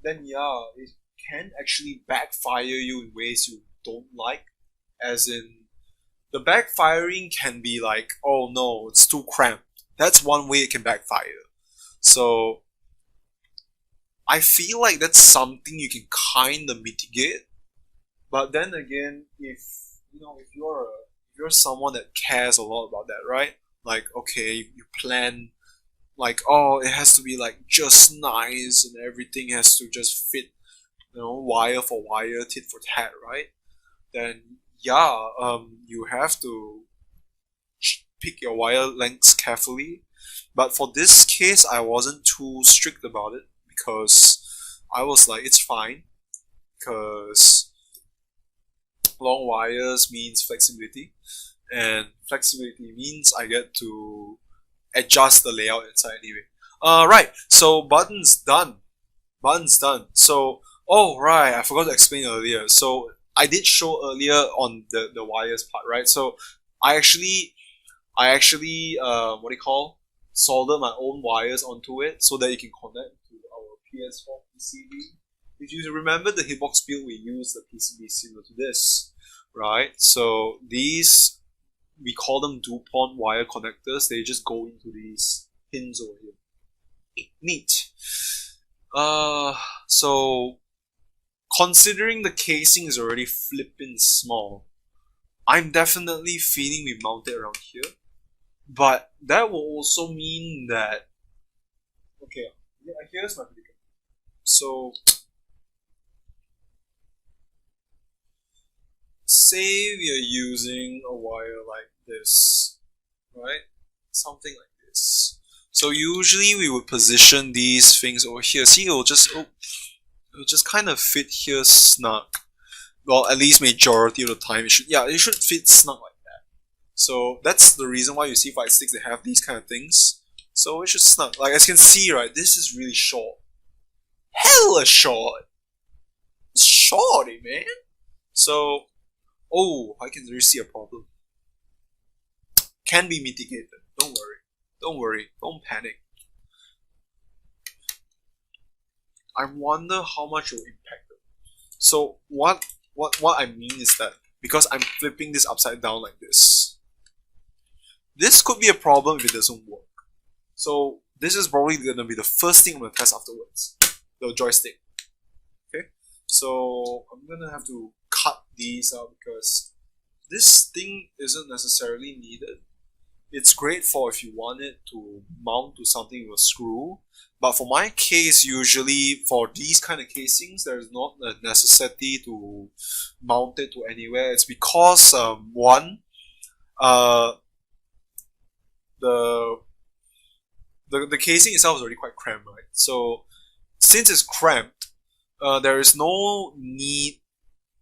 then yeah, it can actually backfire you in ways you don't like. As in, the backfiring can be like, oh no, it's too cramped. That's one way it can backfire. So I feel like that's something you can kind of mitigate. But then again, if you're someone that cares a lot about that, right? Like, okay, you plan, like, oh, it has to be like just nice and everything has to just fit, wire for wire, tit for tat, right? Then yeah, you have to pick your wire lengths carefully. But for this case, I wasn't too strict about it because I was like, it's fine, because long wires means flexibility, and flexibility means I get to adjust the layout inside anyway. Right, so buttons done. So Oh right, I forgot to explain earlier. So I did show earlier on the wires part, right? So I actually what do you call, soldered my own wires onto it so that it can connect to our PS4 PCB. If you remember the hitbox build, we used the PCB similar to this, right? So these, we call them Dupont wire connectors. They just go into these pins over here. Neat. So considering the casing is already flipping small, I'm definitely feeling we mount it around here. But that will also mean that, okay, yeah, here's my predicament. So say we are using a wire like this, right? Something like this. So usually we would position these things over here. See, it'll just kind of fit here snug. Well, at least majority of the time it should fit snug like that. So that's the reason why you see fight sticks, they have these kind of things. So it should snug. Like as you can see, right, this is really short. Hella short. It's shorty, man. So, oh, I can really see a problem. Can be mitigated. Don't worry. Don't worry. Don't panic. I wonder how much it will impact them. So what I mean is that because I'm flipping this upside down like this could be a problem if it doesn't work. So this is probably going to be the first thing I'm going to test afterwards. The joystick. Okay? So I'm going to have to cut these out because this thing isn't necessarily needed. It's great for if you want it to mount to something with a screw. But for my case, usually for these kind of casings, there's not a necessity to mount it to anywhere. It's because one, the casing itself is already quite cramped, right? So since it's cramped, there is no need,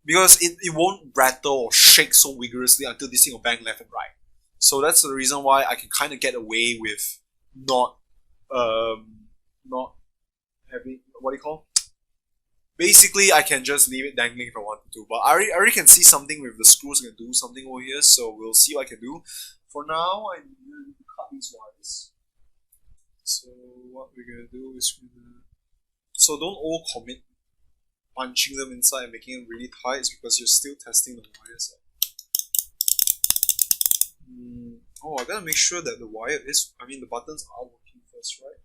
because it won't rattle or shake so vigorously until this thing will bang left and right. So that's the reason why I can kind of get away with not having, what do you call? Basically, I can just leave it dangling if I want to. But I already can see something with the screws. I can do something over here, so we'll see what I can do. For now, I need to cut these wires. So what we're gonna do is so don't overcommit punching them inside and making them really tight. It's because you're still testing the wires out. Oh, I gotta make sure that the the buttons are working first, right?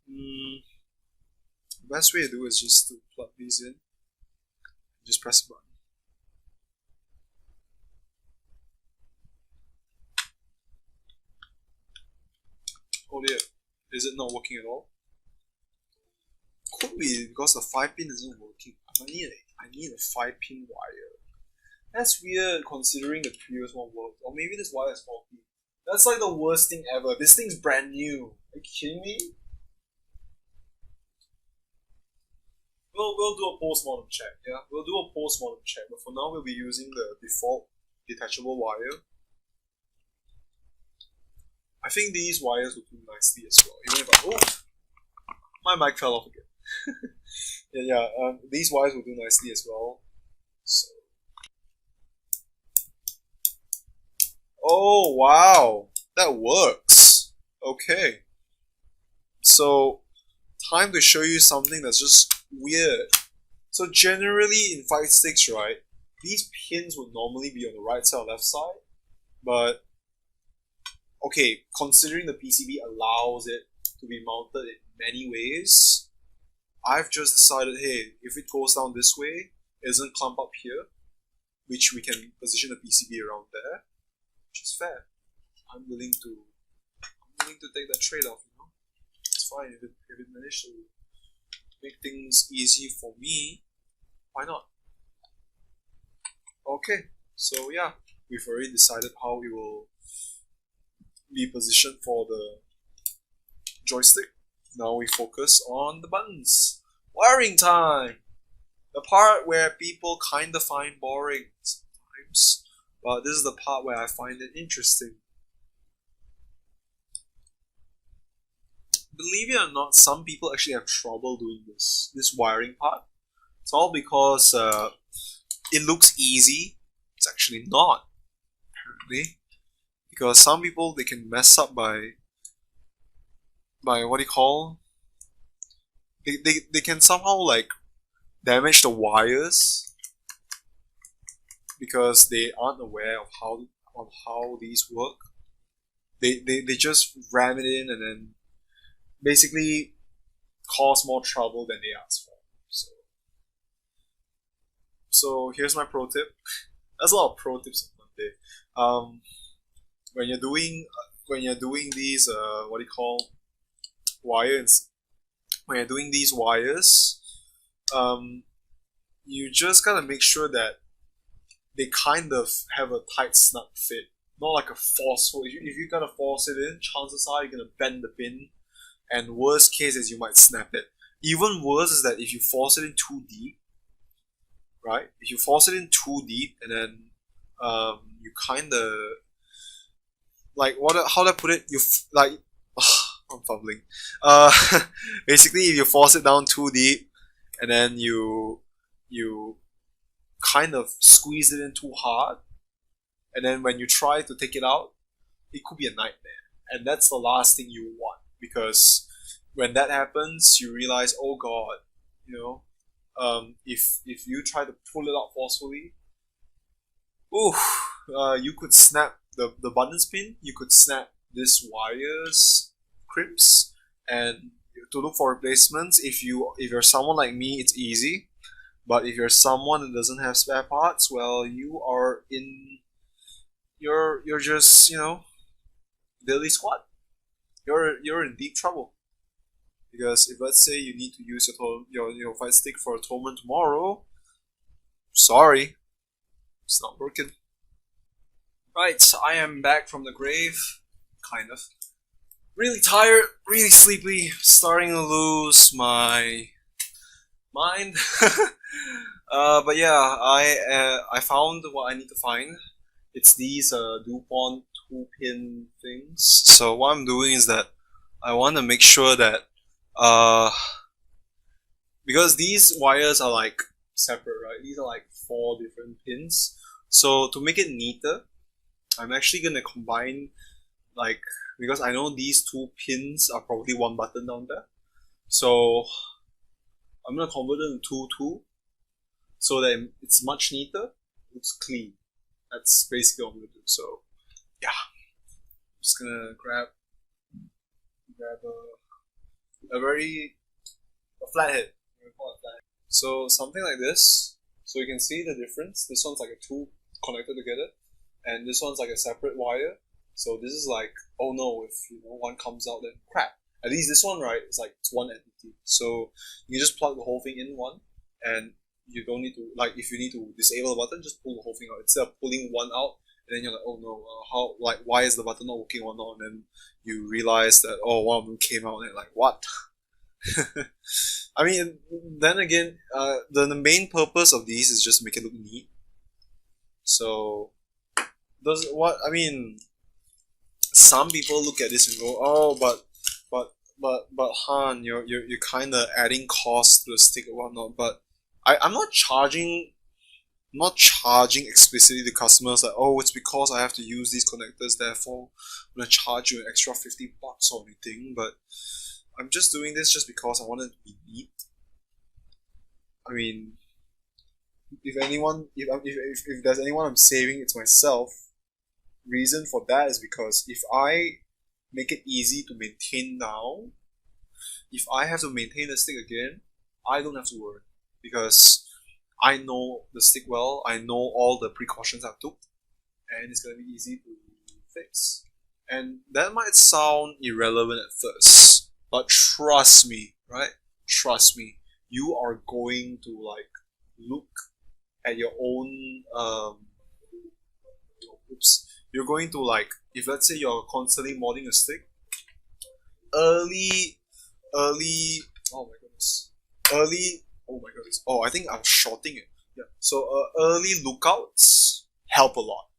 The best way to do is just to plug these in. Just press the button. Oh dear, is it not working at all? Could be because the 5-pin isn't working. I need a 5-pin wire. That's weird considering the previous one worked. Or maybe this wire is faulty. That's like the worst thing ever. This thing's brand new. Are you kidding me? We'll do a post-mortem check, yeah? We'll do a post-mortem check, but for now we'll be using the default detachable wire. I think these wires will do nicely as well. Even if my mic fell off again. These wires will do nicely as well. So. Oh wow, that works. Okay. So, time to show you something that's just weird. So generally in fight sticks, right, these pins would normally be on the right side or left side, but okay, considering the PCB allows it to be mounted in many ways, I've just decided, hey, if it goes down this way, it doesn't clump up here, which we can position the PCB around there, which is fair. I'm willing to take that trade-off, you know. It's fine if it managed to make things easy for me, why not? Okay, so yeah, we've already decided how it will be positioned for the joystick. Now we focus on the buttons. Wiring time! The part where people kinda find boring sometimes, but this is the part where I find it interesting. Believe it or not, some people actually have trouble doing this wiring part. It's all because it looks easy. It's actually not, apparently. Because some people, they can mess up by what do you call? They can somehow like damage the wires because they aren't aware of how these work. They just ram it in and then basically cause more trouble than they asked for. So here's my pro tip. There's a lot of pro tips on Monday. When you're doing these what do you call wires? When you're doing these wires, you just gotta make sure that they kind of have a tight snug fit, not like a forceful. If you gotta force it in, chances are you're gonna bend the pin, and worst case is you might snap it. Even worse is that if you force it in too deep, right? If you force it in too deep, and then you kind of like how do I put it? I'm fumbling. Basically, if you force it down too deep, and then you kind of squeeze it in too hard, and then when you try to take it out, it could be a nightmare, and that's the last thing you want, because when that happens, you realize, oh god, if you try to pull it out forcefully, you could snap the button pin, you could snap this wires crimps, and to look for replacements, if you're someone like me, it's easy. But if you're someone that doesn't have spare parts, well, you're just daily squat. You're in deep trouble, because if let's say you need to use your fight stick for a tournament tomorrow, sorry, it's not working. Right, I am back from the grave, kind of. Really tired, really sleepy, starting to lose my mind. But yeah, I found what I need to find. It's these Dupont 2-pin things. So what I'm doing is that I want to make sure that because these wires are like separate, right? These are like 4 different pins. So to make it neater, I'm actually gonna combine, like, because I know these 2 pins are probably 1 button down there. So I'm gonna convert it into 2 so that it's much neater, it's clean. That's basically what I'm gonna do. So yeah, I'm just gonna grab a flathead. So something like this. So you can see the difference. This one's like a 2 connected together, and this one's like a separate wire. So this is like, oh no, if one comes out, then crap. At least this one, right, it's one entity. So you just plug the whole thing in one, and you don't need to, like, if you need to disable the button, just pull the whole thing out instead of pulling one out, and then you're like, oh no, why is the button not working or not? And then you realize that, oh, one of them came out, and you're like, what? I mean, then again, the main purpose of these is just to make it look neat. So some people look at this and go, oh, but Han, you're kind of adding cost to the stick or whatnot. But I'm not charging explicitly to customers like, oh, it's because I have to use these connectors, therefore I'm gonna charge you an extra $50 or anything. But I'm just doing this just because I want it to be neat. I mean, if there's anyone I'm saving, it's myself. Reason for that is because if I make it easy to maintain now, if I have to maintain the stick again, I don't have to worry, because I know the stick well, I know all the precautions I took, and it's going to be easy to fix. And that might sound irrelevant at first, but trust me, right? Trust me, you are going to look at your own you're going to, if let's say you're constantly modding a stick, early oh my goodness, I think I'm shorting it. Yeah. So early lookouts help a lot.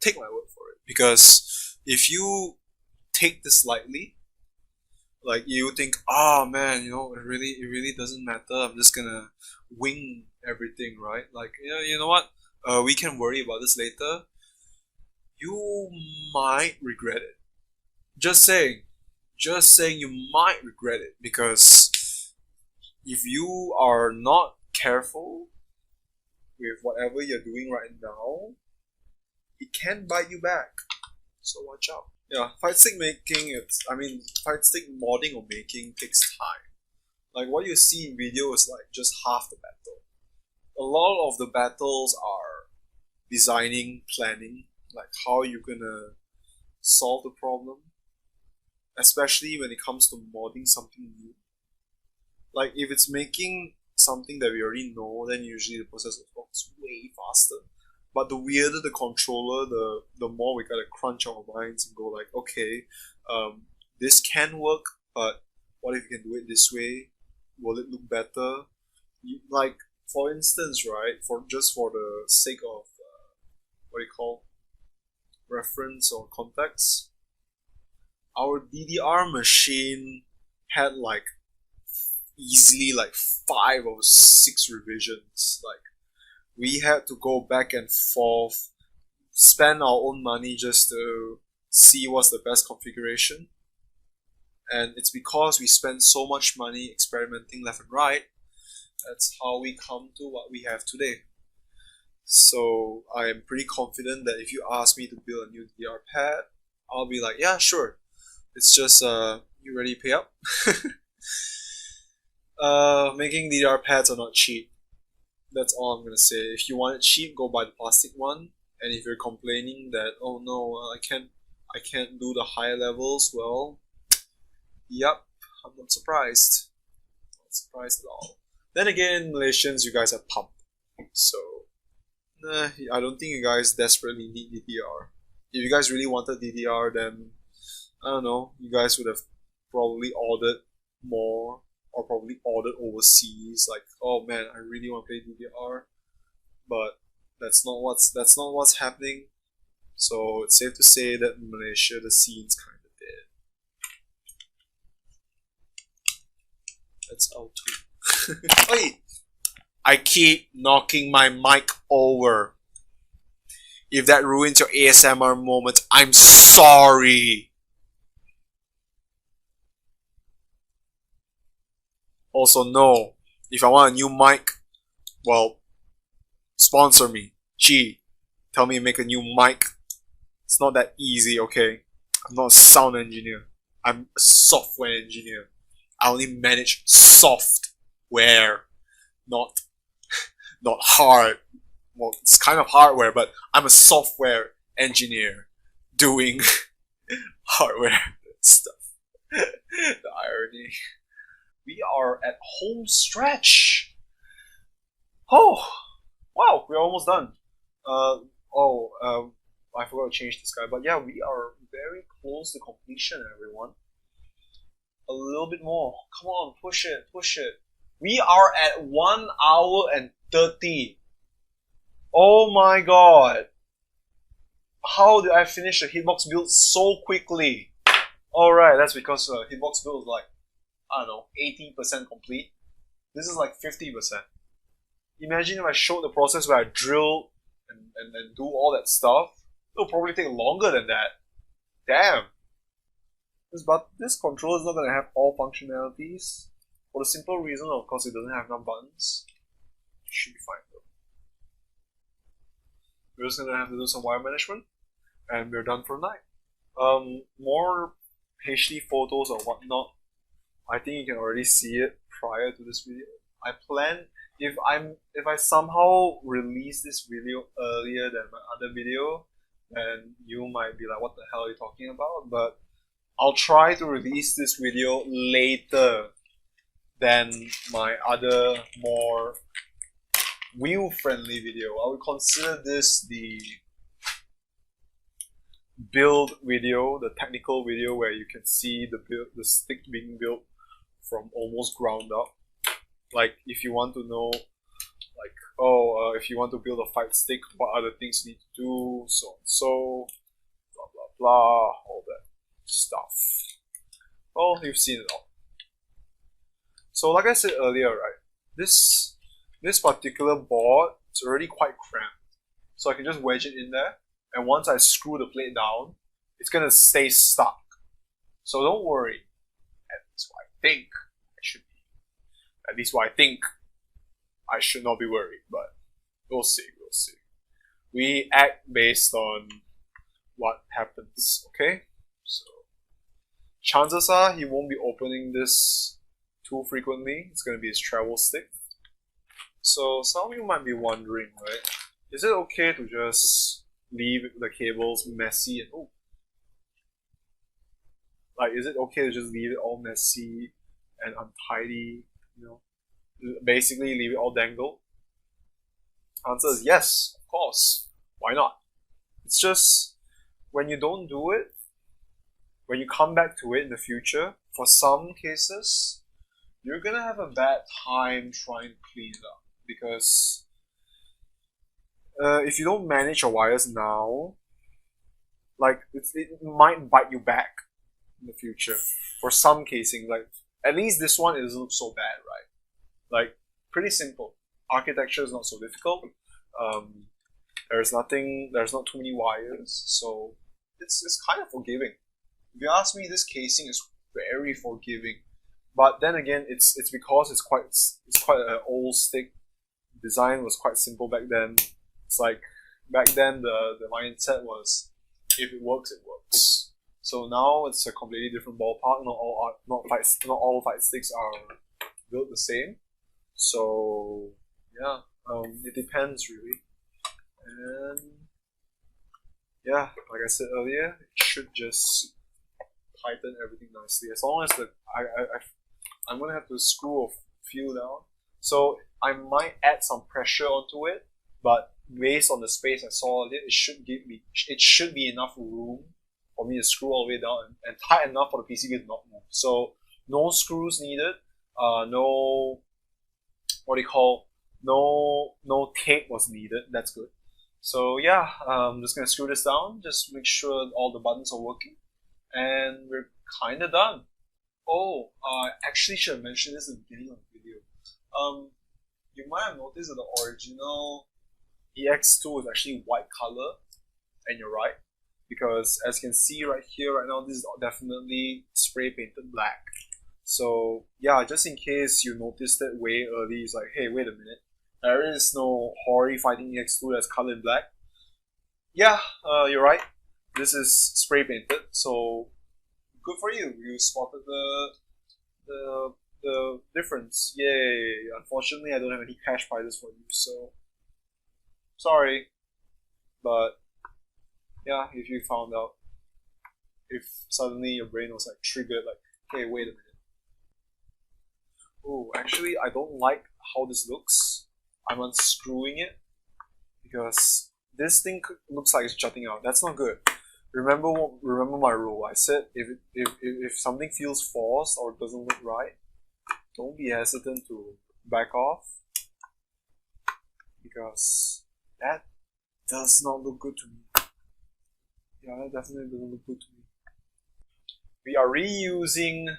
Take my word for it, because if you take this lightly, Like you think, oh man, it really doesn't matter. I'm just gonna wing everything, right? Like, you know what? We can worry about this later. You might regret it. Just saying, you might regret it because if you are not careful with whatever you're doing right now, it can bite you back. So watch out. Yeah, fight stick making, fight stick modding or making takes time. Like what you see in video is like just half the battle. A lot of the battles are designing, planning, like how you're gonna solve the problem. Especially when it comes to modding something new. Like if it's making something that we already know, then usually the process works way faster. But the weirder the controller, the more we gotta crunch our minds and go like, okay, this can work, but what if you can do it this way? Will it look better? Like for instance, right? For the sake of what do you call reference or context, our DDR machine had like easily like 5 or 6 revisions. Like we had to go back and forth, spend our own money just to see what's the best configuration. And it's because we spend so much money experimenting left and right, that's how we come to what we have today. So I am pretty confident that if you ask me to build a new DDR pad, I'll be like, yeah, sure. It's just, you ready to pay up? Making DDR pads are not cheap. That's all I'm gonna say. If you want it cheap, go buy the plastic one. And if you're complaining that, oh no, I can't do the higher levels, well, yep, I'm not surprised. Not surprised at all. Then again, Malaysians, you guys are pumped. So, I don't think you guys desperately need DDR. If you guys really wanted DDR, then I don't know, you guys would have probably ordered more or probably ordered overseas. Like, oh man, I really want to play DDR, but that's not what's happening. So it's safe to say that in Malaysia the scene's kind of dead. That's out too. Hey, I keep knocking my mic over. If that ruins your ASMR moment, I'm sorry. Also, no, if I want a new mic, well, sponsor me. Gee, tell me to make a new mic. It's not that easy, okay? I'm not a sound engineer. I'm a software engineer. I only manage software, not hard. Well, it's kind of hardware, but I'm a software engineer doing hardware stuff. The irony. We are at home stretch. Oh, wow, we're almost done. I forgot to change this guy, but yeah, we are very close to completion, everyone. A little bit more. Come on, push it. We are at 1 hour and 30. Oh my god. How did I finish the hitbox build so quickly? Alright, that's because hitbox build is like, I don't know, 80% complete. This is like 50%. Imagine if I showed the process where I drill and do all that stuff. It'll probably take longer than that. Damn. But this controller is not going to have all functionalities. For the simple reason, of course, it doesn't have enough buttons. It should be fine though. We're just going to have to do some wire management. And we're done for the night. More HD photos or whatnot. I think you can already see it prior to this video. I plan, if I somehow release this video earlier than my other video, then you might be like, what the hell are you talking about? But I'll try to release this video later than my other more wheel-friendly video. I would consider this the build video, the technical video where you can see the stick being built from almost ground up. Like if you want to know, like if you want to build a fight stick, what other things you need to do, so and so, blah blah blah, all that stuff. Well, you've seen it all. So like I said earlier, right, this particular board is already quite cramped. So I can just wedge it in there, and once I screw the plate down, it's gonna stay stuck. So don't worry. That's why I think I should be. At least why I think I should not be worried, but we'll see. We act based on what happens, okay? So chances are he won't be opening this too frequently. It's gonna be his travel stick. So some of you might be wondering, right? Is it okay to just leave the cables messy and is it okay to just leave it all messy and untidy? Basically leave it all dangled? Answer is yes, of course. Why not? It's just when you don't do it, when you come back to it in the future, for some cases, you're gonna have a bad time trying to clean it up because if you don't manage your wires now, it might bite you back in the future. For some casing, at least this one, it doesn't look so bad, right? Pretty simple. Architecture is not so difficult. There's not too many wires, so it's kind of forgiving. If you ask me, this casing is very forgiving. But then again, it's because it's quite an old stick. Design was quite simple back then. It's like back then the mindset was if it works, it works. So now it's a completely different ballpark. Not all fight sticks are built the same. So yeah, it depends really. And yeah, like I said earlier, it should just tighten everything nicely. As long as I'm gonna have to screw a few down. So I might add some pressure onto it, but based on the space I saw it should be enough room for me to screw all the way down and tight enough for the PCB to not move. So no screws needed. No tape was needed. That's good. So yeah, I'm just gonna screw this down. Just make sure all the buttons are working, and we're kind of done. Oh, I actually should have mentioned this at the beginning of the video. You might have noticed that the original EX2 is actually white color, and you're right, because as you can see right here, right now, this is definitely spray painted black. So yeah, just in case you noticed it way early, it's like, hey, wait a minute, there is no HORI Fighting EX2 that's colored black. Yeah, you're right. This is spray painted, so good for you. You spotted the difference. Yay! Unfortunately, I don't have any cash prizes for you, so sorry. But yeah, if you found out, if suddenly your brain was like triggered, like, hey, wait a minute. Oh, actually, I don't like how this looks. I'm unscrewing it because this thing looks like it's jutting out. That's not good. Remember my rule. I said if something feels forced or doesn't look right, don't be hesitant to back off, because that does not look good to me. Yeah, that definitely doesn't look good to me. We are reusing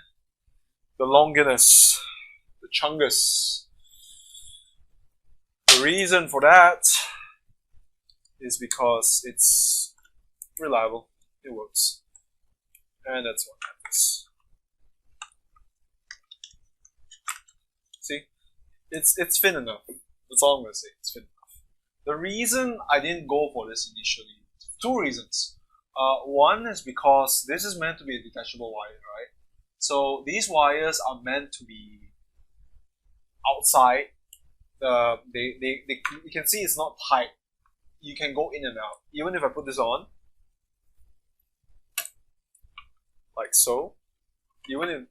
the Longinus, the Chungus. The reason for that is because it's reliable, it works, and that's what matters. See, it's thin enough. That's all I'm gonna say. It's thin enough. The reason I didn't go for this initially, two reasons. One is because this is meant to be a detachable wire, right? So these wires are meant to be outside. You can see it's not tight. You can go in and out. Even if I put this on, like so, even if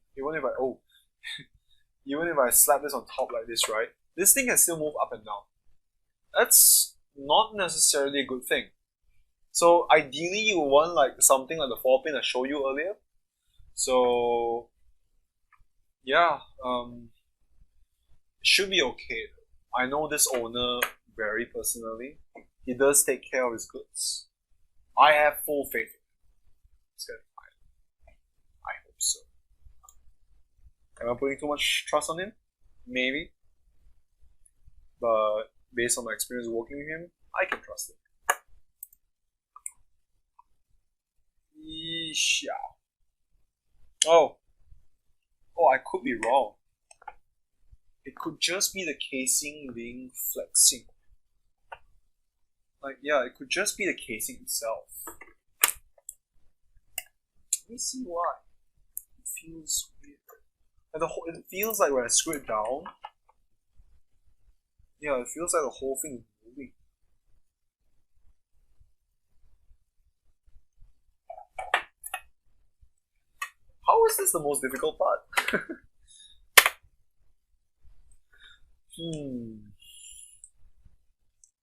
I slap this on top like this, right? This thing can still move up and down. That's not necessarily a good thing. So ideally, you want like something like the 4-pin I showed you earlier. So yeah, it should be okay. I know this owner very personally. He does take care of his goods. I have full faith in him. It's gonna be fine. I hope so. Am I putting too much trust on him? Maybe. But based on my experience working with him, I can trust him. Yeesh. Oh, I could be wrong. It could just be the casing being flexing. Like, yeah, it could just be the casing itself. Let me see why. It feels weird. And it feels like when I screw it down, yeah, it feels like the whole thing is moving. How is this the most difficult part?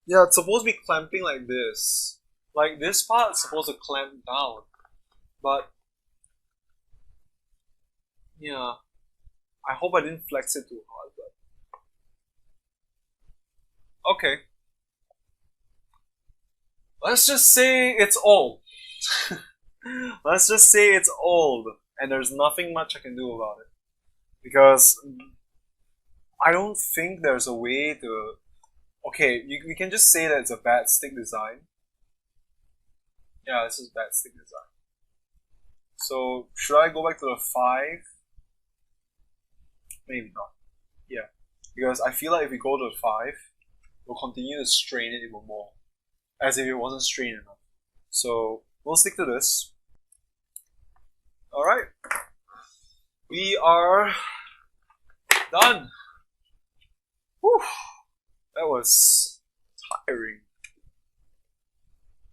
Yeah, it's supposed to be clamping like this. Like, this part is supposed to clamp down. But, yeah. I hope I didn't flex it too hard, but... Okay. Let's just say it's old. Let's just say it's old, and there's nothing much I can do about it. Because I don't think there's a way to... Okay, we can just say that it's a bad stick design. Yeah, this is bad stick design. So, should I go back to the 5? Maybe not. Yeah. Because I feel like if we go to the 5, we'll continue to strain it even more. As if it wasn't strained enough. So, we'll stick to this. Alright. We are done. Whew. That was tiring.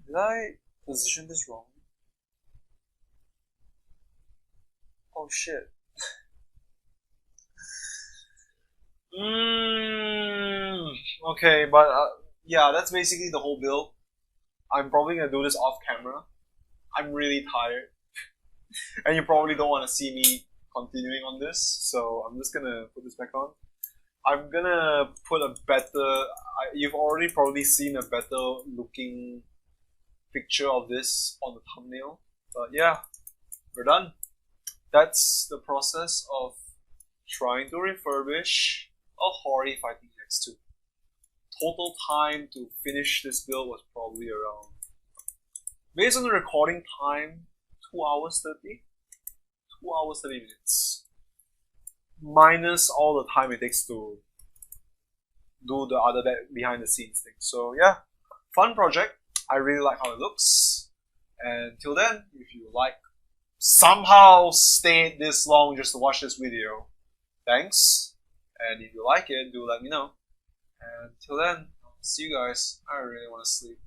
Did I position this wrong? Oh shit. Okay, but yeah, that's basically the whole build. I'm probably gonna do this off camera. I'm really tired. And you probably don't want to see me continuing on this, so I'm just gonna put this back on. I'm gonna put a better... You've already probably seen a better looking picture of this on the thumbnail. But yeah, we're done. That's the process of trying to refurbish a HORI Fighting EX2. Total time to finish this build was probably around... Based on the recording time, 2 hours 30? 2 hours 30 minutes. Minus all the time it takes to do the other behind the scenes thing. So yeah, fun project. I really like how it looks. And till then, if you like, somehow stayed this long just to watch this video, thanks. And if you like it, do let me know. And till then, I'll see you guys. I really want to sleep.